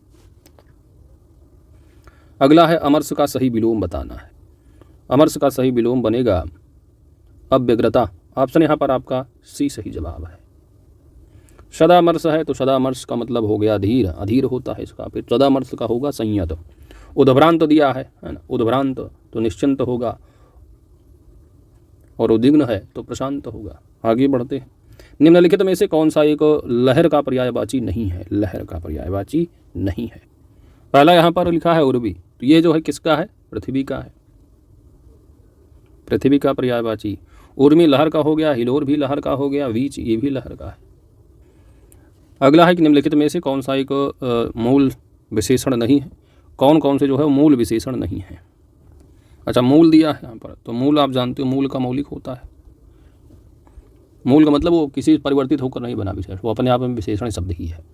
अगला है अमरस का सही विलोम बताना है। अमरस का सही विलोम बनेगा अव्यग्रता, ऑप्शन यहाँ पर आपका सी सही जवाब है। सदामर्श है तो सदामर्श का मतलब हो गया धीर, अधीर होता है इसका। फिर सदामर्श का होगा संयत। उद्भ्रांत दिया है ना, उद्भ्रांत तो निश्चिंत होगा, और उद्विग्न है तो प्रशांत होगा। आगे बढ़ते हैं। निम्नलिखित में से कौन सा एक लहर का पर्यायवाची नहीं है? लहर का पर्यायवाची नहीं है। पहला यहाँ पर लिखा है उर्वी, तो ये जो है किसका है? पृथ्वी का है। पृथ्वी का पर्यायवाची उर्मी लहर का हो गया, हिलोर भी लहर का हो गया, वीच ये भी लहर का है। अगला है कि निम्नलिखित में से कौन सा एक मूल विशेषण नहीं है? कौन कौन से जो है मूल विशेषण नहीं है? अच्छा, मूल दिया है यहाँ पर, तो मूल आप जानते हो मूल का मौलिक होता है। मूल का मतलब वो किसी परिवर्तित होकर नहीं बना विशेषण, वो अपने आप में विशेषण शब्द ही है।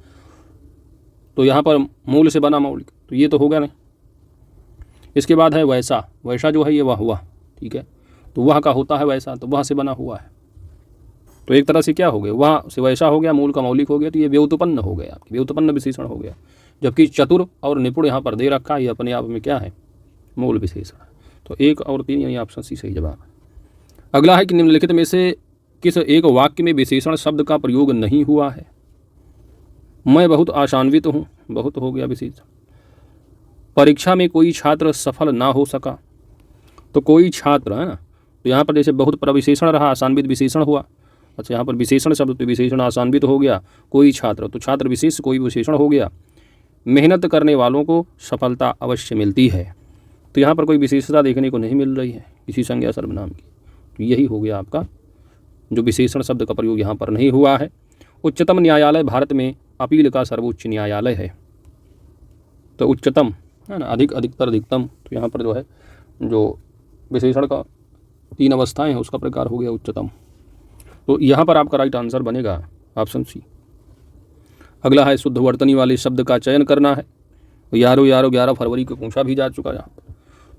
तो यहाँ पर मूल से बना मौलिक, तो ये तो होगा नहीं। इसके बाद है वैसा, वैसा जो है ये वह हुआ, ठीक है, तो वह का होता है वैसा, तो वह से बना हुआ है। तो एक तरह से क्या हो गया, वह से वैसा हो गया, मूल का मौलिक हो गया, तो ये व्युत्पन्न हो गया, व्युत्पन्न विशेषण हो गया। जबकि चतुर और निपुण यहाँ पर दे रखा है, ये अपने आप में क्या है? मूल विशेषण। तो 1 और 3 यानी ऑप्शन सी सही जवाब है। अगला है कि निम्नलिखित में से किस एक वाक्य में विशेषण शब्द का प्रयोग नहीं हुआ है? मैं बहुत आशान्वित हूँ, बहुत हो गया विशेषण। परीक्षा में कोई छात्र सफल ना हो सका, तो कोई छात्र है ना, तो यहाँ पर जैसे बहुत पर विशेषण रहा, आशान्वित विशेषण हुआ। अच्छा, यहाँ पर विशेषण शब्द, तो विशेषण आशान्वित हो गया, कोई छात्र, तो छात्र विशेष कोई विशेषण हो गया। मेहनत करने वालों को सफलता अवश्य मिलती है, तो यहाँ पर कोई विशेषता देखने को नहीं मिल रही है किसी संज्ञा सर्वनाम की, तो यही हो गया आपका जो विशेषण शब्द का प्रयोग यहाँ पर नहीं हुआ है। उच्चतम न्यायालय भारत में अपील का सर्वोच्च न्यायालय है, तो उच्चतम है ना, अधिक, अधिकतर, अधिकतम, तो यहाँ पर जो है जो विशेषण का 3 अवस्थाएं हैं उसका प्रकार हो गया उच्चतम। तो यहाँ पर आपका राइट आंसर बनेगा ऑप्शन सी। अगला है शुद्ध वर्तनी वाले शब्द का चयन करना है। 11 फरवरी को पूछा भी जा चुका है यहाँ पर।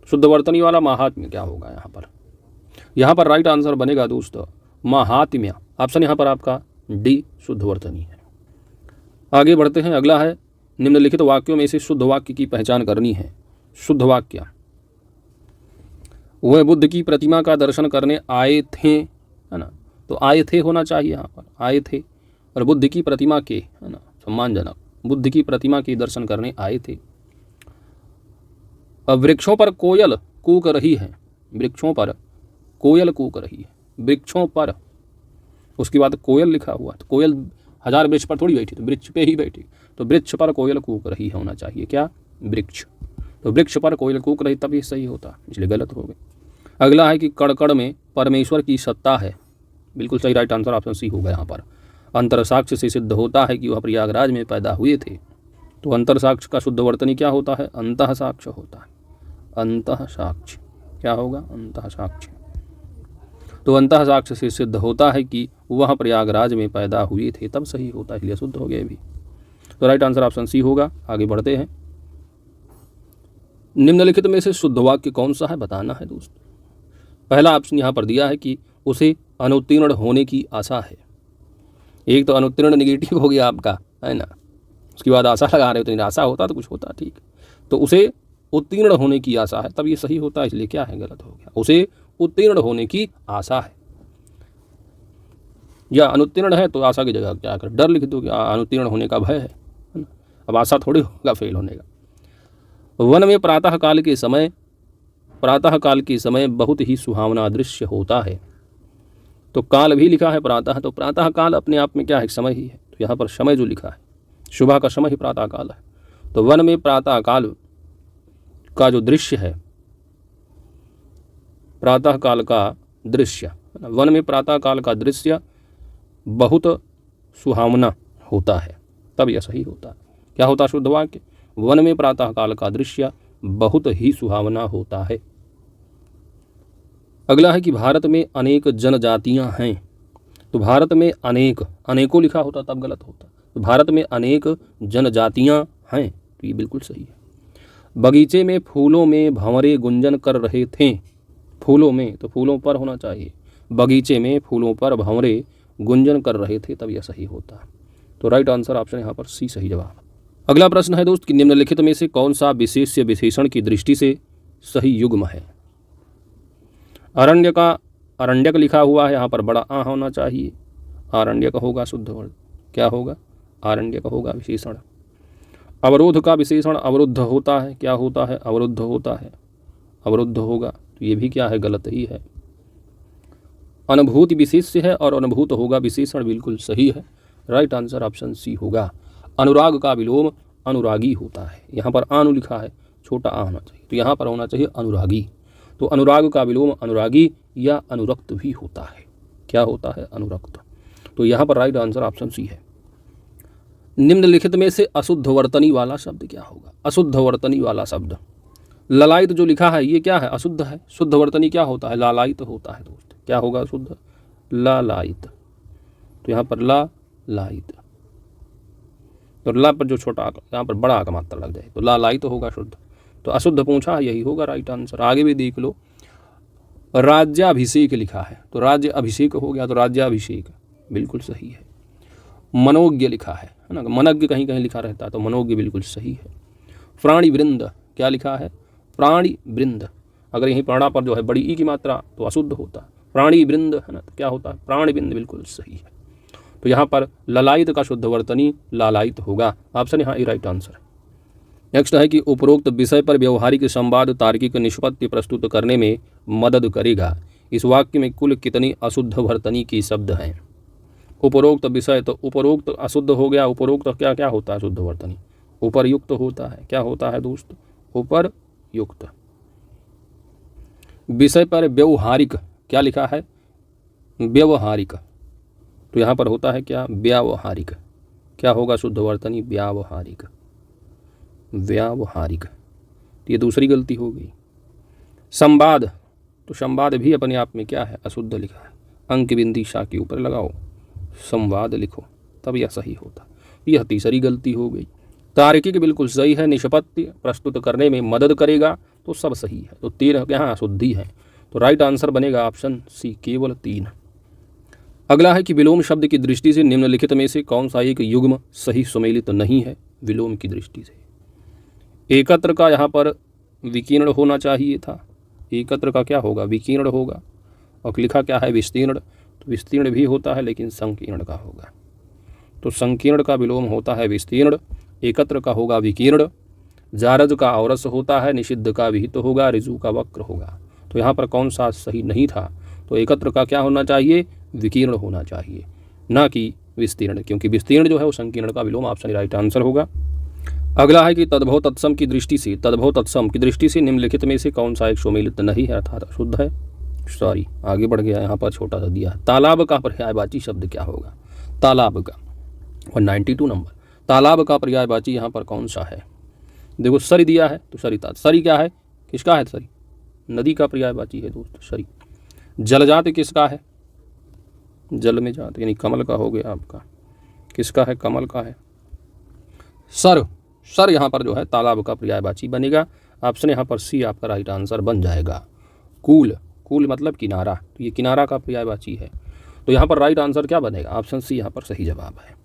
शुद्ध वर्तनी वाला महात्म्य क्या होगा यहाँ पर? यहाँ पर राइट आंसर बनेगा दोस्तों महात्म्य। ऑप्शन यहाँ पर आपका डी शुद्ध वर्तनी है। आगे बढ़ते हैं। अगला है निम्नलिखित वाक्यों में से शुद्ध वाक्य की पहचान करनी है। शुद्ध वाक्य, वह बुद्ध की प्रतिमा का दर्शन करने आए थे, है ना, तो आए थे होना चाहिए यहाँ पर, आए थे, और बुद्ध की प्रतिमा के, है ना, सम्मानजनक, बुद्ध की प्रतिमा के दर्शन करने आए थे। अब वृक्षों पर कोयल कूक रही है, वृक्षों पर कोयल कूक रही है, वृक्षों पर, उसके बाद कोयल लिखा हुआ, तो कोयल 1000 वृक्ष पर थोड़ी बैठी, तो वृक्ष पे ही बैठी, तो वृक्ष पर कोयल कूक रही है होना चाहिए, क्या? वृक्ष। तो वृक्ष पर कोयल कूक रही, तब ये सही होता, इसलिए गलत हो गए। अगला है कि कड़ में परमेश्वर की सत्ता है, बिल्कुल सही, राइट आंसर ऑप्शन सी होगा। यहाँ पर अंतर साक्ष्य से सिद्ध होता है कि वह प्रयागराज में पैदा हुए थे, तो अंतर साक्ष्य का शुद्ध वर्तनी क्या होता है? अंतः साक्ष्य होता है। अंतः साक्ष्य क्या होगा? अंतः साक्ष्य। तो अंतः साक्ष्य से सिद्ध होता है कि वह प्रयागराज में पैदा हुए थे, तब सही होता है, इसलिए शुद्ध हो गया भी। तो राइट आंसर ऑप्शन सी होगा। आगे बढ़ते हैं। निम्नलिखित में से शुद्ध वाक्य कौन सा है बताना है दोस्तों। पहला ऑप्शन यहाँ पर दिया है कि उसे अनुत्तीर्ण होने की आशा है। एक तो अनुत्तीर्ण निगेटिव हो गया आपका, है ना, उसके बाद आशा लगा रहे हो, तो निराशा होता तो कुछ होता, ठीक, तो उसे उत्तीर्ण होने की आशा है, तब ये सही होता है, इसलिए क्या है? गलत हो गया। उसे उत्तीर्ण होने की आशा है, या अनुत्तीर्ण है तो आशा की जगह क्या कर डर लिख दो कि अनुत्तीर्ण होने का भय है ना, अब आशा थोड़ी होगा फेल होने का। वन में प्रातः काल के समय बहुत ही सुहावना दृश्य होता है, तो काल भी लिखा है प्रातः, तो प्रातः काल अपने आप में क्या है? समय ही है, तो यहाँ पर समय जो लिखा है, सुबह का समय ही प्रातः काल है, तो वन में प्रातः काल का जो दृश्य है, प्रातः काल का दृश्य, वन में प्रातः काल का दृश्य बहुत सुहावना होता है, तब यह सही होता है। क्या होता है शुद्ध वाक्य? वन में प्रातः काल का दृश्य बहुत ही सुहावना होता है। अगला है कि भारत में अनेक जनजातियां हैं, तो भारत में अनेकों लिखा होता तब गलत होता, तो भारत में अनेक जनजातियां हैं, तो ये बिल्कुल सही है। बगीचे में फूलों में भंवरे गुंजन कर रहे थे, फूलों में, तो फूलों पर होना चाहिए, बगीचे में फूलों पर भंवरे गुंजन कर रहे थे, तब यह सही होता। तो राइट आंसर ऑप्शन यहाँ पर सी सही जवाब। अगला प्रश्न है दोस्त कि निम्नलिखित में से कौन सा विशेष्य विशेषण की दृष्टि से सही युग्म है। अरण्यक लिखा हुआ है, यहाँ पर बड़ा आ होना चाहिए, आरण्यक होगा शुद्ध वर्ग। क्या होगा? आरण्यक होगा विशेषण। अवरोध का विशेषण अवरुद्ध होता है, क्या होता है? अवरुद्ध होता है, अवरुद्ध होगा, तो ये भी क्या है? गलत ही है। अनुभूति विशेष्य है और अनुभूत होगा विशेषण, बिल्कुल सही है। राइट आंसर ऑप्शन सी होगा। अनुराग का विलोम अनुरागी होता है। यहाँ पर आनु लिखा है, छोटा आ होना चाहिए, तो यहाँ पर होना चाहिए अनुरागी। तो अनुराग का विलोम अनुरागी या अनुरक्त भी होता है। क्या होता है? अनुरक्त। तो यहाँ पर राइट आंसर ऑप्शन सी है। निम्नलिखित में से अशुद्ध वर्तनी वाला शब्द क्या होगा? अशुद्ध वर्तनी वाला शब्द ललायित जो लिखा है ये क्या है? अशुद्ध है। शुद्ध वर्तनी क्या होता है? लालायित होता है दोस्त। क्या होगा? शुद्ध लालायित। तो यहाँ पर लालायित, तो ला पर जो छोटा यहाँ पर बड़ा का मात्रा लग जाए तो लालायित होगा शुद्ध। तो अशुद्ध पूछा, यही होगा राइट आंसर। आगे भी देख लो, राज्याभिषेक लिखा है तो राज्य अभिषेक हो गया, तो राज्याभिषेक बिल्कुल सही है। मनोज्ञ लिखा है ना, मनज्ञ कहीं कहीं लिखा रहता है, तो मनोज्ञ बिल्कुल सही है। प्राणी वृंद क्या लिखा है? प्राणी वृंद। अगर यहीं प्राणा पर जो है बड़ी ई की मात्रा तो अशुद्ध होता है। प्राणी वृंद है ना, तो क्या होता है? प्राणी वृंद, बिल्कुल सही है। तो यहाँ पर ललायित का शुद्ध वर्तनी लालायित होगा। ऑप्शन यहाँ ए राइट आंसर है। नेक्स्ट है कि उपरोक्त विषय पर व्यवहारिक संवाद तार्किक निष्पत्ति प्रस्तुत करने में मदद करेगा। इस वाक्य में कुल कितनी अशुद्ध वर्तनी के शब्द हैं? उपरोक्त विषय, तो उपरोक्त अशुद्ध हो गया। उपरोक्त क्या क्या होता है? शुद्ध वर्तनी। उपरयुक्त होता है, क्या होता है दोस्त? उपरयुक्त। विषय पर व्यवहारिक क्या लिखा है? व्यवहारिक, तो यहाँ पर होता है क्या? व्यावहारिक। क्या होगा शुद्ध वर्तनी? व्यावहारिक, व्यावहारिक। तो ये दूसरी गलती हो गई। संवाद, तो संवाद भी अपने आप में क्या है? अशुद्ध लिखा है। अंक बिंदी शाह के ऊपर लगाओ, संवाद लिखो, तब यह सही होता। यह तीसरी गलती हो गई। तार्किक बिल्कुल सही है, निष्पत्ति प्रस्तुत करने में मदद करेगा, तो सब सही है। तो 13 यहाँ अशुद्धि है, तो राइट आंसर बनेगा ऑप्शन सी, केवल 3। अगला है कि विलोम शब्द की दृष्टि से निम्नलिखित में से कौन सा एक युग्म सही सुमेलित नहीं है? विलोम की दृष्टि से एकत्र का यहाँ पर विकीर्ण होना चाहिए था। एकत्र का क्या होगा? विकीर्ण होगा। और लिखा क्या है? विस्तीर्ण। तो विस्तीर्ण भी होता है, लेकिन संकीर्ण का होगा। तो संकीर्ण का विलोम होता है विस्तीर्ण, एकत्र का होगा विकीर्ण। जारज का औरस होता है, निषिद्ध का विहित होगा, ऋजु का वक्र होगा। तो यहाँ पर कौन सा सही नहीं था? तो एकत्र का क्या होना चाहिए? विकीर्ण होना चाहिए, ना कि विस्तीर्ण, क्योंकि विस्तीर्ण जो है वो संकीर्ण का विलोम। ऑप्शन राइट आंसर होगा। अगला है कि तद्भव तत्सम की दृष्टि से, तद्भव तत्सम की दृष्टि से निम्नलिखित में से कौन सा एक सुमेलित नहीं है अर्थात अशुद्ध है? सॉरी, आगे बढ़ गया, यहाँ पर छोटा सा दिया है। तालाब का पर्यायवाची शब्द क्या होगा? तालाब का 192 नंबर। तालाब का पर्यायवाची यहाँ पर कौन सा है? देखो सरी दिया है, तो सरिता। सरी क्या है? किसका है? सरी नदी का पर्यायवाची है दोस्त, सरी। जलजात किसका है? जल में जात, यानी कमल का हो गया आपका। किसका है? कमल का है। सर, सर यहाँ पर जो है तालाब का पर्यायवाची बनेगा। ऑप्शन यहाँ पर सी आपका राइट आंसर बन जाएगा। कूल, कूल मतलब किनारा, तो ये किनारा का पर्यायवाची है। तो यहाँ पर राइट आंसर क्या बनेगा? ऑप्शन सी यहाँ पर सही जवाब है।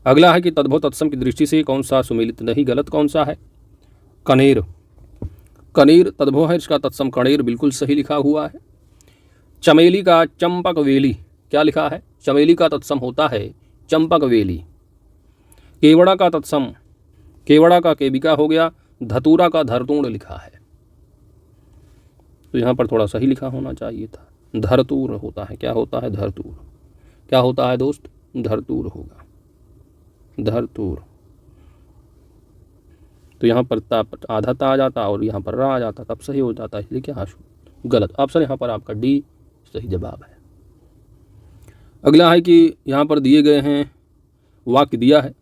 अगला है कि तद्भव तत्सम की दृष्टि से कौन सा सुमेलित नहीं? गलत कौन सा है? कनेर। कनेर तद्भव है, इसका तत्सम कणेर बिल्कुल सही लिखा हुआ है। चमेली का चंपक वेली क्या लिखा है? चमेली का तत्सम होता है चंपक वेली। केवड़ा का तत्सम, केवड़ा का केविका हो गया। धतूरा का धरतूण लिखा है, तो यहाँ पर थोड़ा सही लिखा होना चाहिए था। धरतूर होता है, क्या होता है? धरतूर। क्या होता है दोस्त? धरतूर होगा, धरतूर। तो यहाँ पर ता आधा ता आ जाता और यहाँ पर रा आ जाता, तब सही हो जाता है, इसलिए क्या गलत। ऑप्शन यहाँ पर आपका डी सही जवाब है। अगला है कि यहाँ पर दिए गए हैं, वाक्य दिया है,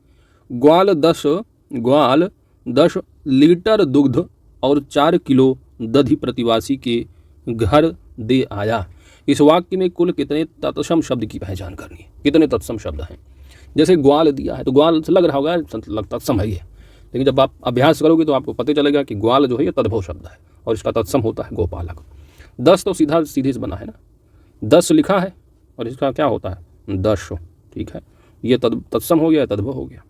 ग्वाल 10 लीटर दुग्ध और 4 किलो दधि प्रतिवासी के घर दे आया। इस वाक्य में कुल कितने तत्सम शब्द की पहचान करनी है? कितने तत्सम शब्द हैं? जैसे ग्वाल दिया है तो ग्वाल से लग रहा होगा तत्सम है ये, लेकिन जब आप अभ्यास करोगे तो आपको पता चलेगा कि ग्वाल जो है ये तद्भव शब्द है और इसका तत्सम होता है गोपालक। 10 तो सीधे से बना है ना, 10 लिखा है और इसका क्या होता है? 10, ठीक है। ये तत्सम हो गया, तद्भव हो गया।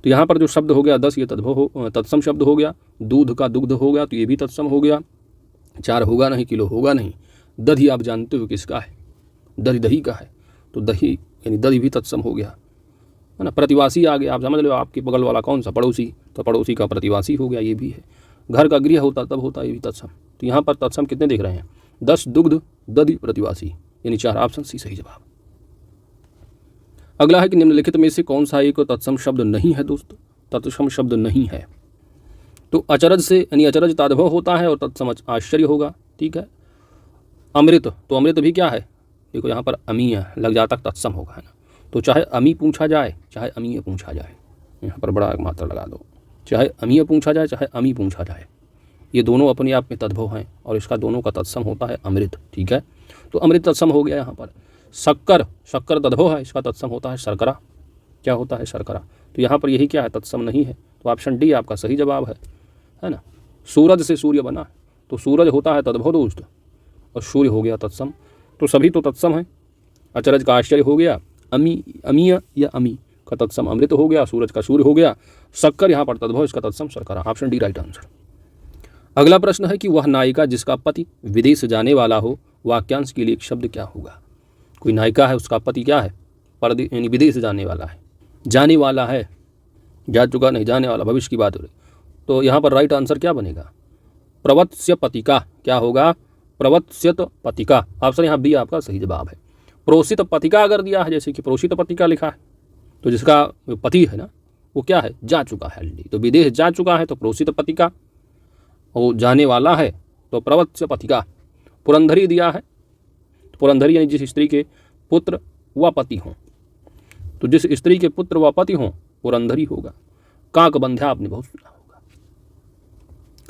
तो यहाँ पर जो शब्द हो गया 10, ये तत्सम शब्द हो गया। दूध का दुग्ध हो गया, तो ये भी तत्सम हो गया। 4 होगा नहीं, किलो होगा नहीं। दधि आप जानते हो किसका है? दही का है, तो दही यानी दधि भी तत्सम हो गया। है ना। प्रतिवासी आ गया, आप समझ लो आपके बगल वाला कौन सा, पड़ोसी, तो पड़ोसी का प्रतिवासी हो गया, ये भी है। घर का गृह होता तब होता ये भी तत्सम। तो यहाँ पर तत्सम कितने देख रहे हैं, 10 दुग्ध दधि प्रतिवासी, यानी 4 ऑप्शन सी सही जवाब। अगला है कि निम्नलिखित में से कौन सा एक तत्सम शब्द नहीं है दोस्त, तत्सम शब्द नहीं है। तो अचरज से यानी अचरज तादभव होता है और तत्सम आश्चर्य होगा, ठीक है। अमृत, तो अमृत भी क्या है, देखो यहाँ पर अमीय लग जाता तत्सम होगा, है ना। तो चाहे अमी पूछा जाए चाहे अमीय पूछा जाए, यहाँ पर बड़ा मात्रा लगा दो, चाहे अमीय पूछा जाए चाहे अमी पूछा जाए, ये दोनों अपने आप में तद्भव हैं और इसका दोनों का तत्सम होता है अमृत, ठीक है। तो अमृत तत्सम हो गया यहाँ पर। शक्कर, शक्कर तद्भव है, इसका तत्सम होता है शर्करा, क्या होता है शर्करा। तो यहाँ पर यही क्या है, तत्सम नहीं है, तो ऑप्शन डी आपका सही जवाब है ना। सूरज से सूर्य बना, तो सूरज होता है तद्भव दोस्त और सूर्य हो गया तत्सम, तो सभी तो तत्सम है। अचरज का आश्चर्य हो गया, अमीय या अमी का तत्सम अमृत हो गया, सूरज का सूर्य हो गया, शक्कर यहाँ पर तद्भव, इसका तत्सम शर्करा, ऑप्शन डी राइट आंसर। अगला प्रश्न है कि वह नायिका जिसका पति विदेश जाने वाला हो, वाक्यांश के लिए एक शब्द क्या होगा। कोई नायिका है, उसका पति क्या है, परदेश यानी विदेश जाने वाला है, जाने वाला है, जा चुका नहीं, जाने वाला, भविष्य की बात हो रही। तो यहाँ पर राइट आंसर क्या बनेगा, प्रवत्स्य पतिका, क्या होगा, प्रवत्स्यत पतिका, ऑप्शन यहाँ बी आपका सही जवाब है। प्रोषित पतिका अगर दिया है, जैसे कि प्रोषित पतिका लिखा है, तो जिसका पति है ना वो क्या है, जा चुका है ऑलरेडी, तो विदेश जा चुका है तो प्रोषित पतिका, और जाने वाला है तो प्रवत्स्य पतिका। पुरंधरी दिया है, तो पुरंधरी यानी जिस स्त्री के पुत्र व पति हों, तो जिस स्त्री के पुत्र व पति हों पुरंधरी होगा। काकबंध्या आपने बहुत सुना होगा,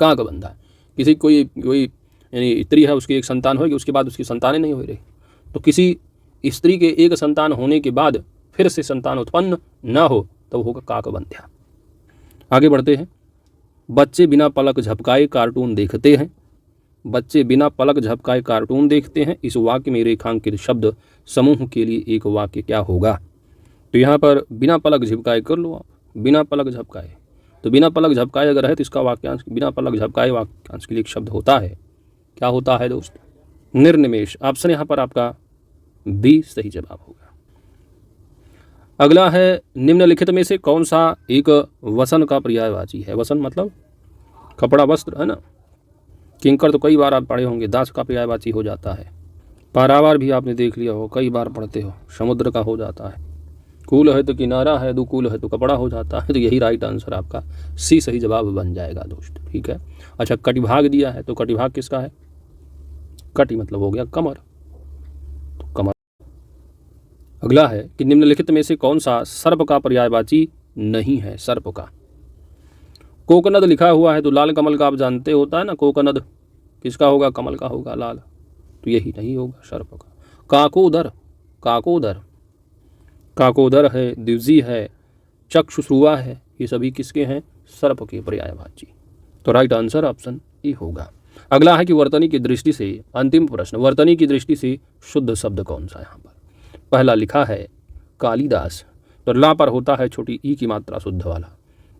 काकबंधा, किसी कोई यानी स्त्री है, उसकी एक संतान होगी, उसके बाद उसकी संतानें नहीं हो रही, तो किसी स्त्री के एक संतान होने के बाद फिर से संतान उत्पन्न न हो तो होगा काकबंध्या। आगे बढ़ते हैं। बच्चे बिना पलक झपकाए कार्टून देखते हैं, बच्चे बिना पलक झपकाए कार्टून देखते हैं, इस वाक्य में रेखांकित शब्द समूह के लिए एक वाक्य क्या होगा। तो यहाँ पर बिना पलक झपकाए कर लो आप, बिना पलक झपकाए, तो बिना पलक झपकाए अगर है तो इसका वाक्यांश बिना पलक झपकाए वाक्यांश के लिए एक शब्द होता है, क्या होता है दोस्त, निर्निमेष, ऑप्शन यहाँ पर आपका बी सही जवाब होगा। अगला है निम्नलिखित में से कौन सा एक वसन का पर्यायवाची है। वसन मतलब कपड़ा वस्त्र, है ना। किंकर तो कई बार आप पढ़े होंगे, दास का पर्यायवाची हो जाता है। पारावार भी आपने देख लिया हो, कई बार पढ़ते हो, समुद्र का हो जाता है। कूल है तो किनारा है, दुकूल है तो कपड़ा हो जाता है, तो यही राइट आंसर आपका सी सही जवाब बन जाएगा दोस्त, ठीक है। अच्छा, कटिभाग दिया है, तो कटिभाग किसका है, कटि मतलब हो गया कमर, तो कमर। अगला है कि निम्नलिखित में से कौन सा सर्प का पर्यायवाची नहीं है, सर्प का। कोकनद लिखा हुआ है, तो लाल कमल का आप जानते होता है ना, कोकनद किसका होगा, कमल का होगा लाल, तो यही नहीं होगा सर्प का। काकोदर, काकोदर, काकोदर है, द्विजी है, चक्षुश्रुवा है, ये सभी किसके हैं, सर्प के पर्यायवाची, तो राइट आंसर ऑप्शन ई होगा। अगला है कि वर्तनी की दृष्टि से, अंतिम प्रश्न, वर्तनी की दृष्टि से शुद्ध शब्द कौन सा। यहाँ पर पहला लिखा है कालिदास, तो ला पर होता है छोटी ई की मात्रा शुद्ध वाला,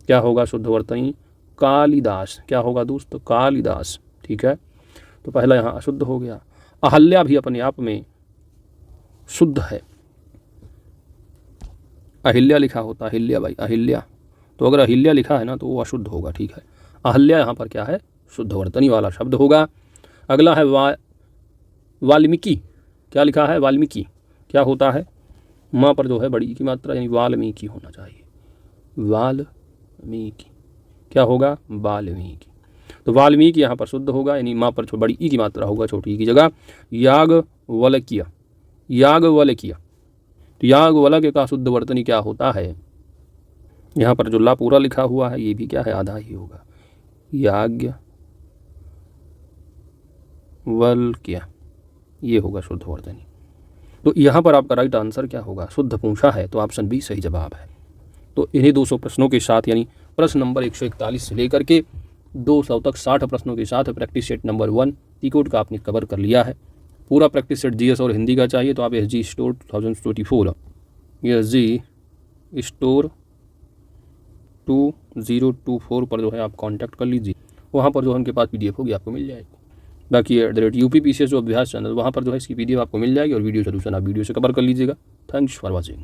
क्या होगा शुद्ध वर्तनी, कालिदास, क्या होगा दोस्त, कालिदास, ठीक है। तो पहला यहाँ अशुद्ध हो गया। अहल्या भी अपने आप में शुद्ध है, अहिल्या लिखा होता, अहिल्या भाई, अहिल्या, तो अगर अहिल्या लिखा है ना तो वो अशुद्ध होगा, ठीक है। अहल्या यहाँ पर क्या है, शुद्ध वर्तनी वाला शब्द होगा। अगला है वाल्मीकि, क्या लिखा है, वाल्मीकि, क्या होता है, माँ पर जो है बड़ी की मात्रा, यानी वाल्मीकि होना चाहिए, वाल्मीकि, क्या होगा, वाल्मीकि, तो वाल्मीकि यहाँ पर शुद्ध होगा, यानी माँ पर बड़ी ई की मात्रा होगा छोटी ई की जगह। याज्ञवल्क्य, याज्ञवल्क्य, तो याज्ञवल्क्य का शुद्ध वर्तनी क्या होता है, यहाँ पर जो ला पूरा लिखा हुआ है ये भी क्या है, आधा ही होगा, याज्ञवल्क्य, ये होगा शुद्ध वर्तनी। तो यहाँ पर आपका राइट आंसर क्या होगा, शुद्ध पूछा है तो ऑप्शन बी सही जवाब है। तो इन्हीं 200 प्रश्नों के साथ, यानी प्रश्न नंबर 141 से लेकर के 200 तक 60 प्रश्नों के साथ प्रैक्टिस सेट नंबर 1 टी-कोड का आपने कवर कर लिया है। पूरा प्रैक्टिस सेट जीएस और हिंदी का चाहिए तो आप SG स्टोर 2024, SG स्टोर 2024 पर जो है आप कांटेक्ट कर लीजिए, वहाँ पर जो है उनके पास PDF होगी आपको मिल जाएगी। बाकी @UPPCS जो अभ्यास चैनल, वहाँ पर जो है इसकी PDF आपको मिल जाएगी और वीडियो सोल्यूशन आप वीडियो से कवर कर लीजिएगा। Thanks for watching.